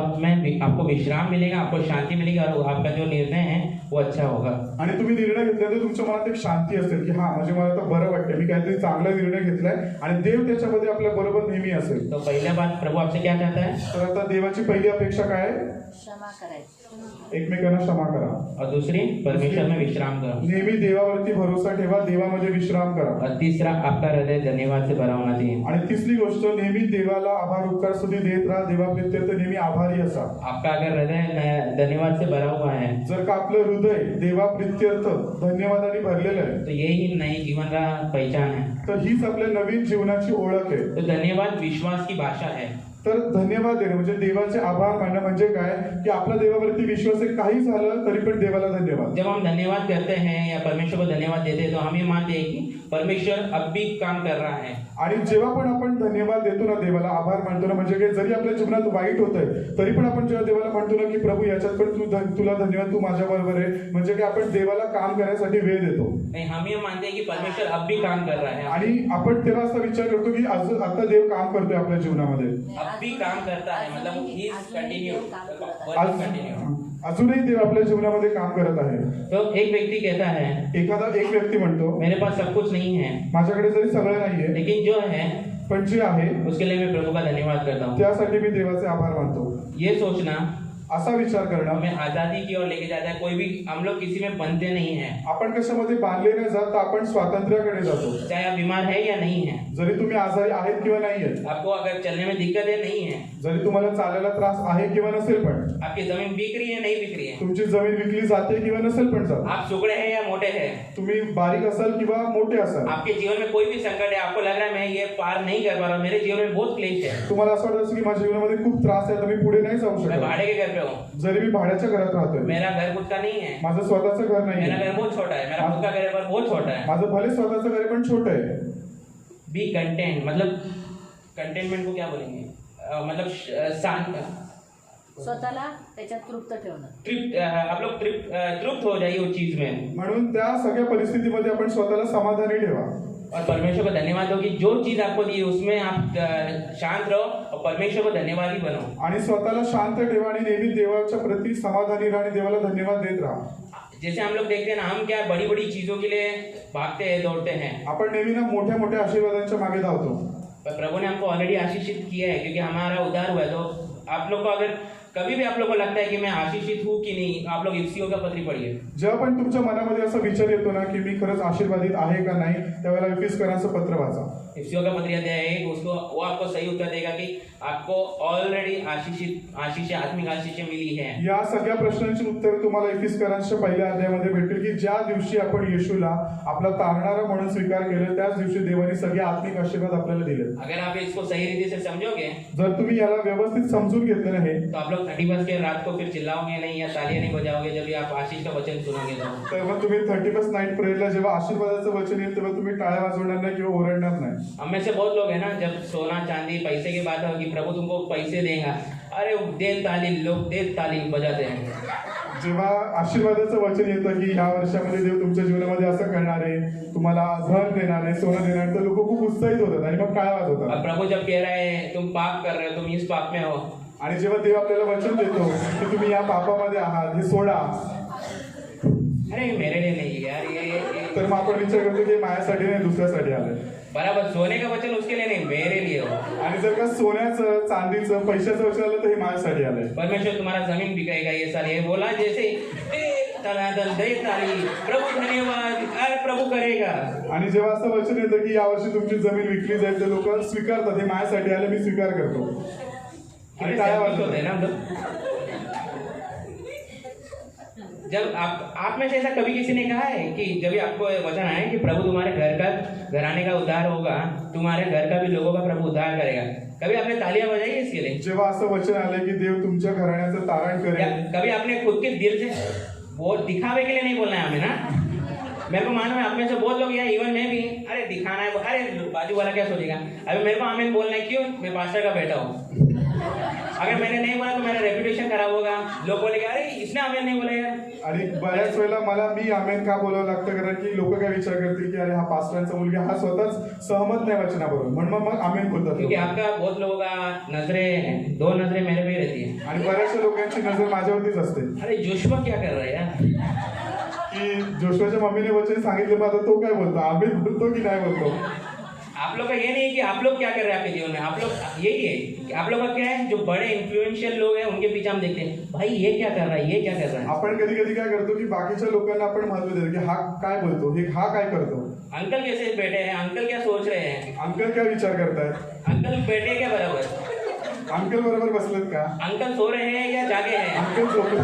आपको विश्राम मिलेगा, आपको शांती मिलेगी और आपका जो निर्णय है वो अच्छा होगा. आणि तुम्ही निर्णय घेतल्यानंतर तुमच्या मनात एक शांती असेल की हा, म्हणजे मला तर बरं वाटतं, मी काहीतरी चांगला निर्णय घेतलाय आणि देव त्याच्यामध्ये आपल्या बरोबर नेहमी असेल. तो पहला बात प्रभु आपसे क्या चाहता है? तर आता देवाची पहिली अपेक्षा काय आहे? क्षमा करायची. एकमेकांना क्षमा करा. और दूसरी, परमेश्वर में विश्राम करो. नेहमी देवावरती भरोसा ठेवा, देवामध्ये विश्राम करा. और तीसरा, आपका हृदय धन्यवाद से भरा होना चाहिए. आणि तिसरी गोष्ट, नेहमी देवाला आभार उपकार स्तुती देत राहा, देवाप्रित्यर्थ नेहमी आभारी असा. आपका अगर हृदय धन्यवाद से भरा हुआ है, जर का आपलं हृदय देवाप्रित्यर्थ धन्यवादाने भरलेलं आहे, तो यही नई जीवन का पहचान है. तर हीच आपल्या नवीन जीवनाची ओळख आहे. तो धन्यवाद विश्वास की भाषा है. तर धन्यवाद देणं म्हणजे देवाचे आभार मानणं म्हणजे काय की आपला देवावरती विश्वास आहे, काही झालं तरी पण देवाला धन्यवाद. जब हम धन्यवाद करते हैं या परमेश्वर को धन्यवाद देते हैं तो हम ये मानते हैं कि परमेश्वर अब भी काम कर रहा है. आणि जेव्हा पण आपण धन्यवाद देतो ना देवाला, आभार मानतो ना, म्हणजे काय जरी आपल्या जीवनात वाईट होतंय तरी पण आपण जेव्हा देवाला म्हणतो ना की प्रभू याच्यात पण तुला धन्यवाद, तू माझ्या बरोबर आहे, म्हणजे काय आपण देवाला काम करण्यासाठी वेळ देतो. नहीं, हम ये मानते हैं कि परमेश्वर अब भी काम कर रहा है. आणि आपण तेव्हा असा विचार करतो की आता देव काम करतोय आपल्या जीवनामध्ये, अब भी काम करता है, मतलब ही इज कंटिन्यू. अजूनही देव आपल्या जीवनामध्ये काम करत आहे. तो एक व्यक्ति कहता है, एक व्यक्ती म्हणतो मेरे पास सब कुछ नहीं है, माझ्याकडे जरी सगळं नाहीये, लेकिन जो है पण जे आहे उसके लिए मैं प्रभु का धन्यवाद करता हूँ. त्यासाठी मी देवाचे आभार मानतो. ये सोचना असा विचार करणं, हमें आजादी की ओर लेके जाता है. कोई भी हम लोग किसी में बंधते नहीं है, आपण कशामध्ये बांधले न जाता आपण स्वातंत्र्याकडे जातो. चाहे आप बीमार है या नहीं है, जरी तुम्ही आजारी आहेत किंवा नाहीयेत, आपको अगर चलने में दिक्कत है नहीं है, जरी तुम्हाला चालायला त्रास आहे किंवा नसेल, पण आपकी जमीन बिक रही है नहीं बिक रही है, तुमची जमीन विकली जाते किंवा नसेल पण जाते, आप सुगड़े हैं या मोटे हैं, तुम्ही बारीक असाल किंवा मोठे असाल, आपके जीवन में कोई भी संकट है, आपको लग रहा है मैं ये पार नहीं कर पा रहा, मेरे जीवन में बहुत क्लेश है, तुम्हाला असं वाटत असेल की माझ्या जीवनामध्ये खूप त्रास आहे तर मी पुढे नाही जाऊ मैं शकत, भाड़े के घर पे हूँ, जरी मी भाड्याच्या घरात राहतोय, मेरा घर खुद का नहीं है, माझं स्वतःचं घर मेरा नाही, घर बहुत छोटा है, मेरा खुद का घर पर बहुत छोटा है. माझं भले स्वतःचं घर आहे, पण छोटं आहे. बी कंटेंट, मतलब कंटेनमेंट को क्या बोलेंगे, मतलब शांत, स्वतःला त्याच्यात तृप्त ठेवणं. तृप्त, आप लोग तृप्त हो जाइए उस चीज में, म्हणून त्या सगळ्या परिस्थितीमध्ये आपण स्वतःला समाधानी ठेवा और परमेश्वर को धन्यवाद दो कि जो चीज आपको दी है उसमें आप शांत रहो और परमेश्वर को धन्यवादी बनो. आणि स्वतःला शांत ठेवा आणि नेहमी देवाच्या प्रती समाधानी राहा आणि देवाला धन्यवाद देत राहा. जैसे हम लोग देखते हैं ना, हम क्या बड़ी बड़ी चीजों के लिए भागते हैं, दौड़ते हैं, आपण नेहमी ना मोठ्या मोठ्या आशीर्वादांच्या मागे धावतो, पर प्रभु ने हमको ऑलरेडी आशीषित किया है क्योंकि हमारा उद्धार हुआ है. तो आप लोग को अगर कभी भी आप लोग को लगता है कि मैं आशीषित हूँ कि नहीं, आप लोग इफ्सियों का पत्री पढ़िए. जेव्हा पण तुमच्या मनामध्ये असा विचार येतो ना की मी खरंच आशीर्वादित आहे का नाही, त्यावेळेला इफिसकरांचं पत्र वाचा. इफ्सियों का पत्री अध्याय 1, उसको वो आपको सही उत्तर देगा कि आपको ऑलरेडी आशीष आत्मिक आशीष मिली है. या सगळ्या प्रश्नांची उत्तर तुम्हाला इफिसकरांच्या पहिल्या अध्यायामध्ये भेटेल की ज्या दिवशी आपण येशूला आपला तारणारा म्हणून स्वीकार केलं त्याच दिवशी देवाने सगळे आत्मिक आशीर्वाद आपल्याला दिले. अगर आप इसको सही रीति से समझोगे, जर तुम्ही याला व्यवस्थित समजून घेतलं नाही तो आप लोग 31 के रात को फिर चिल्लाओगे नहीं या तालियां नहीं बजाओगे जब भी आप आशीष का वचन सुनोगे. तो तेव्हा तुम्ही 31 नाईट प्रेयरला जेव्हा आशीर्वादाचं वचन येईल तेव्हा तुम्ही टाळ्या वाजवणार नाही किंवा ओरडणार नाही. हम में से बहुत लोग हैं ना, जब सोना चांदी पैसे की बात होगी, प्रभु तुमको पैसे देगा, अरे देव ताली बजाते हैं. जेव्हा आशीर्वादाचं वचन येतं की ह्या वर्षामध्ये देव तुमच्या जीवनामध्ये असं करणार आहे, तुम्हाला घर देणार आहे, सोनं देणार आहे, तर लोक खूप उत्साहित होतात आणि मग टाळ्या वाजवतात. और प्रभु जब कह रहे हैं तुम पाप कर रहे हो, तुम इस पाप में हो, आणि जेव्हा देव आपल्याला वचन देतो की तुम्ही या पापामध्ये आहात, हे सोडा, अरे मेरे लिए नहीं यार, ये तर मग आपण विचार करतो की माझ्यासाठी नाही दुसऱ्यासाठी आलंय. बराबर. सोने का वचन उसके लिए नहीं, मेरे लिए हो. आणि जर का सोन्याचं चांदीचं पैशाचं वचन आलं तर हे माझ्यासाठी आलंय. परमेश्वर तुम्हारा जमीन बिकाएगा ये साल, ये बोला जैसे दे ताली, प्रभु धन्यवाद, अरे प्रभु करेगा. आणि जेव्हा असं वचन येतं की यावर्षी तुमची जमीन विकली जाईल तर लोक स्वीकारतात, हे माझ्यासाठी आलं, मी स्वीकार करतो. आणि टाळ्या होते वाजवतात. हैं ना हम लोग. जब आप में से ऐसा कभी किसी ने कहा है कि जब भी आपको वचन आए कि प्रभु तुम्हारे घराने का उद्धार होगा, तुम्हारे घर का भी लोगों का प्रभु उद्धार करेगा, कभी आपने तालियां बजाई है इसके लिए? जेव्हा असं वचन आलंय की देव तुमच्या घराण्याचं तारण करेल, कभी आपने खुद के दिल से, वो दिखावे के लिए नहीं बोलना है हमें ना. मेरे को मालूम है आप में से बहुत लोग यहाँ, इवन मैं भी, अरे दिखाना है, अरे बाजू वाला क्या सोचेगा. अभी मेरे को आमीन बोलना है, क्यों? मैं पास्टर का बेटा हूँ. अगर मैंने नहीं बोला तो मेरा रेप्युटेशन खराब होगा, लोग बोलेंगे अरे इसने आमीन नहीं बोला यार. आणि बऱ्याच वेळेला मला मी आमेन का बोलावं लागतं, कारण की लोक काय विचार करतील की अरे हा पास्टरांचा मुलगा हा स्वतःच सहमत नाही वचनाबरोबर, म्हणून मग आमेन बोलतात. क्योंकि आपका बहुत लोगों का नजरें, 2 नजरें मेरे पे रहती है. आणि बऱ्याचशा लोकांची नजर माझ्यावरतीच असते अरे जोशुआ क्या कर रहा है यार. की जोशुआच्या मम्मीने वचन सांगितलं, मग आता तो काय बोलतो, आमेन बोलतो की नाही बोलतो. आप लोग का ये नहीं है कि आप लोग क्या कर रहे हैं आपके जीवन में, आप लोग यही है कि आप लोग का क्या है, जो बड़े इन्फ्लुएंशियल लोग हैं उनके पीछे हम देखते हैं, भाई ये क्या कर रहा है, ये क्या कर रहा है. आपण कधी कधी काय करतो की बाकीच्या लोकांना आपण महत्व देतो की हा काय बोलतो, हे हा काय करतो, अंकल कैसे बैठे हैं, अंकल क्या सोच रहे हैं, अंकल काय विचार करतायत, अंकल बैठे क्या बराबर. अंकल बरोबर बसलेत का? अंकल सो रहे हैं या जागे हैं? अंकल झोपले.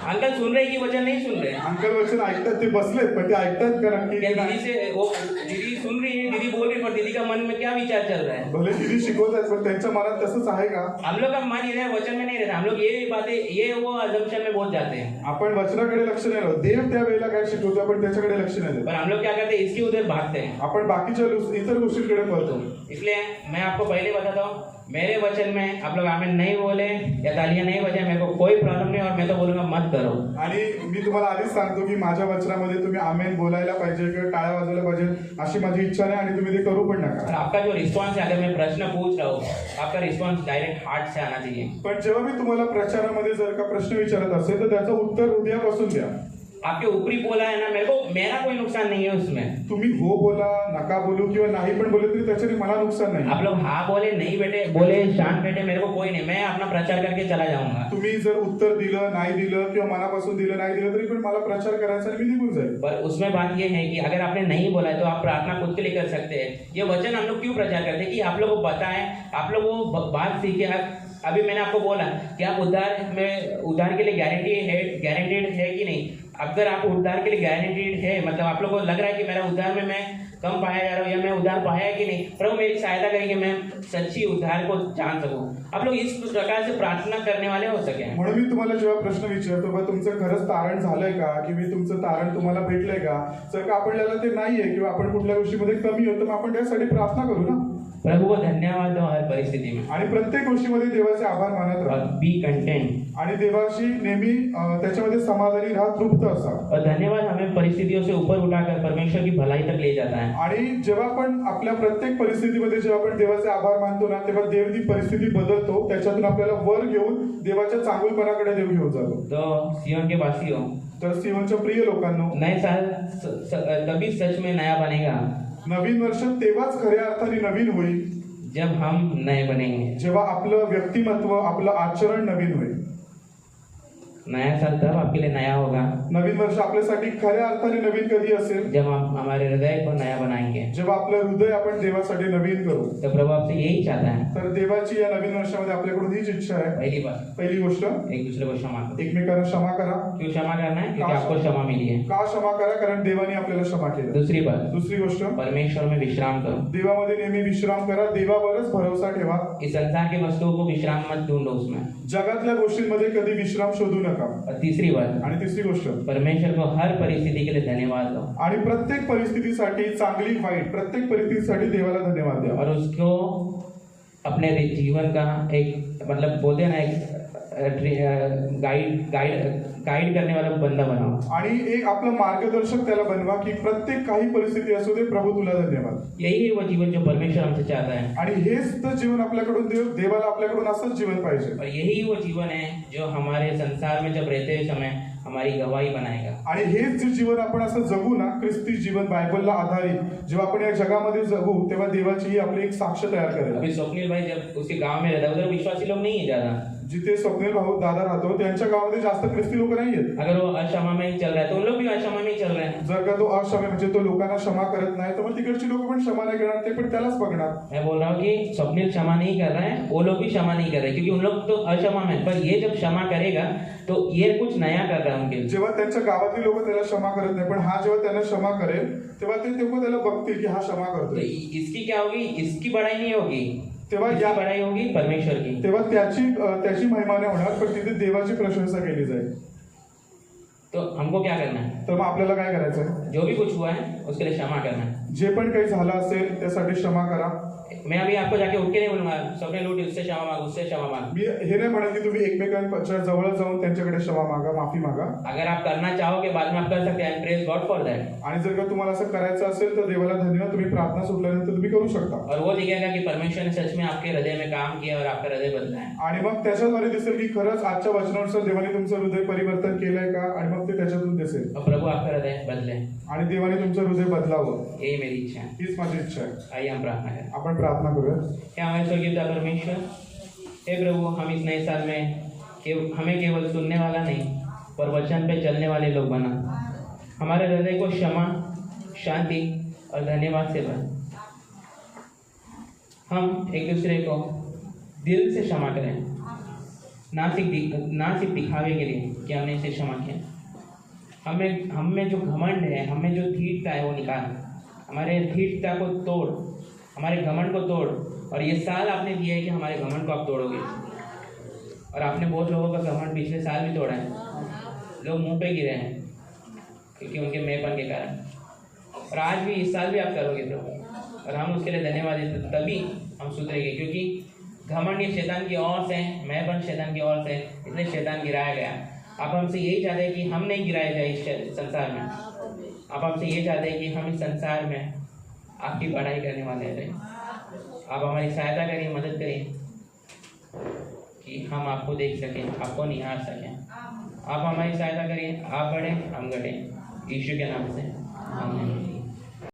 अंकल सुन रहे हैं कि वचन नहीं सुन रहे? अंकल वचन ऐकतात, ते बसलेत पण ते ऐकतात का नक्की? क्या दीदी से वो दीदी सुन रही है, दीदी बोल रही है, पर दीदी का मन में क्या विचार चल रहा है? भले दीदी शिकवतात पण त्यांच्या मनात तसंच आहे का? हम लोग का मन इधर वचन में नहीं रहता, हम लोग ये बातें ये वो अजम्पशन में बहुत जाते हैं, आपण वचनाकडे लक्ष नाही लावत. देव त्या वेळेला काय शिकवतो आपण त्याच्याकडे लक्ष नाही देत. पर हम लोग क्या करते हैं, इसकी उधर भागते हैं. आपण बाकीच्या इतर गोष्टींकडे पळतो. इसलिए मैं आपको पहले बताता हूँ, मेरे वचन में आप लोग आमीन नहीं बोले या तालियां नहीं बजाए, मेरे को कोई प्रॉब्लम नहीं, और मैं तो बोलूंगा मत करो. आणि मी तुम्हाला आधीच सांगतो की माझ्या वचनामध्ये तुम्ही आमेन बोलायला पाहिजे किंवा टाळ्या वाजवायला पाहिजे अशी माझी इच्छा नाही आणि तुम्ही ते करू पण और नका. आपका जो रिस्पॉन्स है, अगर मैं प्रश्न पूछ रहा हूँ, आपका रिस्पॉन्स डायरेक्ट हार्ट से आना चाहिए. पण जेव्हा मी तुम्हाला प्रचारामध्ये जर का प्रश्न विचारत असेल तर त्याचं उत्तर हृदयापासून द्या. आपके ऊपरी बोला है ना, मेरा कोई नुकसान नहीं है उसमें. तुम्ही हो बोला, नका बोलू किंवा नाही पण बोले तरी त्याच्याने मला नुकसान नाही. आप लोग हाँ बोले, नहीं बेटे बोले, शांत बैठे, मेरे को कोई नहीं, मैं अपना प्रचार करके चला जाऊंगा. तुम्ही जर उत्तर दिलं, नाही दिलं किंवा मनापासून दिलं, नाही दिलं तरी पण मला प्रचार करायचा आणि मी निघून जाईल. पर उसमें बात ये है कि अगर आपने नहीं बोला है तो आप प्रार्थना खुद के लिए कर सकते हैं. ये वचन हम लोग क्यों प्रचार करते हैं कि आप लोग को बताएं, आप लोग वो बात सीखे. अभी मैंने आपको बोला कि आप उद्धार के लिए गारंटीड है कि नहीं. अगर आप उद्धार के लिए गारंटीड है, मतलब आप लोग को लग रहा है कि मेरा उद्धार में मैं कम पाया जा रहा हूँ या मैं उद्धार पाया है कि नहीं, प्रभु मेरी सहायता करें कि मैं सच्ची उद्धार को जान सकूं. आप लोग इस प्रकार से प्रार्थना करने वाले हो सके. म्हणून मी तुम्हाला जेव्हा प्रश्न विचारतो बा तुमचं खरंच तारण झालंय का, की मी तुमचं तारण तुम्हाला भेटलंय का. जर का आपल्याला ते नाहीये किंवा आपण कुठल्या गोष्टीमध्ये कमी होतो मग आपण त्यासाठी प्रार्थना करू ना. प्रभु को धन्यवाद दो हर परिस्थिति में, आणि प्रत्येक गोष्टीमध्ये देवाचे आभार मानत और राहा बी कंटेंट. आणि देवाशी नेहमी त्याच्यामध्ये समाधानी राहा, तृप्त असा. और धन्यवाद हमें परिस्थितियों से ऊपर उठाकर परमेश्वर की भलाई तक ले जाता है. आणि जेव्हा आपण आपल्या प्रत्येक परिस्थितीमध्ये जेव्हा आपण देवाचे आभार मानतो ना तेव्हा देव ती परिस्थिती बदलतो, त्याच्यातून आपल्याला वर घेऊन देवाच्या चांगुलपणाकडे देव घेऊन जातो. तो सियोन के वासियों, तर सियोनच्या प्रिय लोकांनो, नए साल तभी सच में नया बनेगा नवीन वर्ष तेव्हाच खऱ्या अर्थाने नवीन होईल जब हम नए बनेंगे. जेव्हा आपलं व्यक्तिमत्व, आपलं आचरण नवीन होईल. नया साल तब आपके लिए नया होगा नवीन वर्ष आपल्यासाठी खऱ्या अर्थाने नवीन कधी असेल जब हम हमारे हृदय को नया बनाएंगे. जेव्हा आपलं हृदय आपण देवासाठी नवीन करू. तो प्रभु आपसे यही चाहता है. तर देवाची या नवीन वर्षामध्ये आपल्याकडून हीच इच्छा आहे. पहली बात, पहिली गोष्ट, एक दूसरे को क्षमा करो. एकमेकांना क्षमा करा. क्यों क्षमा करना है? क्योंकि आपको क्षमा मिली है. का क्षमा करा? कारण देवाने आपल्याला क्षमा केलं. दूसरी बात, दुसरी गोष्ट, परमेश्वर में विश्राम करो. देवामध्ये नेहमी विश्राम करा. देवावरच भरोसा ठेवा. इस संसार की वस्तुओं को विश्राम मत ढूंढो उसमें. जगातल्या गोष्टींमध्ये कधी विश्राम शोधू नका. और तीसरी बात, आणि तिसरी गोष्ट, परमेश्वर को हर परिस्थिति के लिए धन्यवाद दो. आणि प्रत्येक परिस्थितीसाठी, चांगली वाईट प्रत्येक परिस्थितीसाठी देवाला धन्यवाद द्या. और उसको अपने जीवन का एक मतलब बोलते हैं ना, एक गाइड करने वाला बंदा बनाओ. आणि एक आपलं मार्गदर्शक त्याला बनवा की प्रत्येक काही परिस्थिती असू दे, प्रभू तुला धन्यवाद. यही है वो जीवन जो परमेश्वर हमसे चाहता है. आणि हेच तर जीवन आपल्याकडून देवाला आपल्याकडून असंच जीवन पाहिजे. और यही वो जीवन है जो हमारे संसार में जब रहते समय हमारी गवाही बनाएगा. आणि हेच जे जीवन आपण असं जगू ना, ख्रिस्ती जीवन बायबलला आधारित जेव्हा आपण या जगामध्ये जगू तेव्हा देवाची ही आपली एक साक्ष तयार करेल. अभी स्वप्निल भाई जब उसके गांव में रहता है, उधर विश्वासी लोग नहीं है ज्यादा. जिथे स्वप्नील भाऊ दादा राहतो त्यांच्या गावामध्ये जास्त ख्रिस्ती लोक नाहीयेत. अगर वो अक्षमा में ही चल रहा है तो उन लोग भी अक्षमा में ही चल रहे हैं. जर का तो अक्षमा म्हणजे तो लोकांना क्षमा करत नाही तर मग तिकडची लोक पण क्षमा नाही करणार, ते पण त्यालाच बघणार. मैं बोल रहा हूँ कि स्वप्निल क्षमा नहीं कर रहे हैं, वो लोग भी क्षमा नहीं कर रहे क्योंकि उन लोग तो अक्षमा में, पर ये जब क्षमा करेगा तो ये कुछ नया कर रहा है उनके लिए. जेव्हा त्यांच्या गावातली लोक त्याला क्षमा करत नाही, पण हा जेव्हा त्यांना क्षमा करेल तेव्हा ते त्याला बघतील की हा क्षमा तो करतोय. इसकी क्या होगी? इसकी बड़ाई नहीं होगी, तेव्हा इसकी बड़ाई होगी परमेश्वर की. तेव्हा त्याची महिमा नाही होणार, पण तिथे देवाची प्रशंसा केली जाईल. तो हमको क्या करना है? तर मग आपल्याला काय करायचं आहे? जो भी कुछ हुआ है उसके लिए क्षमा करना है. जे पण काही झालं असेल त्यासाठी क्षमा करा. मैं अभी आपको जाके उठ के नहीं बोलूंगा स्वप्निल उठ, उससे क्षमा मांग, उससे क्षमा मांग. मी हे नाही म्हणत की तुम्ही एकमेकांच्या जवळ जाऊन त्यांच्याकडे क्षमा मागा, माफी मागा. अगर आप करना चाहोगे बाद में आप कर सकते हैं. Praise God for that. आणि जर का तुम्हाला असं करायचं असेल तर देवाला धन्यवाद, तुम्ही प्रार्थना सुटल्यानंतर तुम्ही करू शकता. और वो दिखेगा कि परमेश्वर ने सच में आपके हृदय में काम किया और आपका हृदय बदला है. आणि मग त्याच्याद्वारे दिसेल की खरंच आजच्या वचनानुसार देवाने तुमचं हृदय परिवर्तन केलंय का, आणि मग ते त्याच्यातून दिसेल. और प्रभु आपका हृदय बदले, आणि देवाने तुमचं हृदय बदलावं, यही मेरी इच्छा है. हीच माझी इच्छा आहे. आइए हम प्रार्थना करें. आपण प्रार्थना करूया. क्या हमारे स्वर्गीय परमेश्वर, हे प्रभु, हम इस नए साल में हमें केवल सुनने वाला नहीं पर वचन पे चलने वाले लोग बना. हमारे हृदय को क्षमा, शांति और धन्यवाद से भर. हम एक दूसरे को दिल से क्षमा करें, ना सिर्फ दिखावे के लिए कि हमने इसे क्षमा किया। हम में जो घमंड है, हमें जो धीरता है वो निकाल, हमारे धीरता को तोड़, हमारे घमंड को तोड़। और ये साल आपने दिया है कि हमारे घमंड को आप तोड़ोगे। और आपने बहुत लोगों का घमंड पिछले साल भी तोड़ा है, लोग मुंह पे गिरे हैं क्योंकि उनके मेपन के कारण। और आज भी इस साल भी आप करोगे प्रभु, और हम उसके लिए धन्यवाद देते, तभी हम सुधरेंगे। क्योंकि घमंड ये शैतान की ओर से, मैपन शैतान की ओर से, इसलिए शैतान गिराया गया। आप हमसे यही चाहते हैं कि हम नहीं गिराए जाए इस संसार में। आप हमसे ये चाहते हैं कि हम इस संसार में आपकी पढ़ाई करने वाले रहें। आप हमारी सहायता करिए, मदद करिए कि हम आपको देख सकें, आपको निहार सकें। आप हमारी सहायता करिए, आप बढ़ें, हम घटें। यीशु के नाम से आमीन।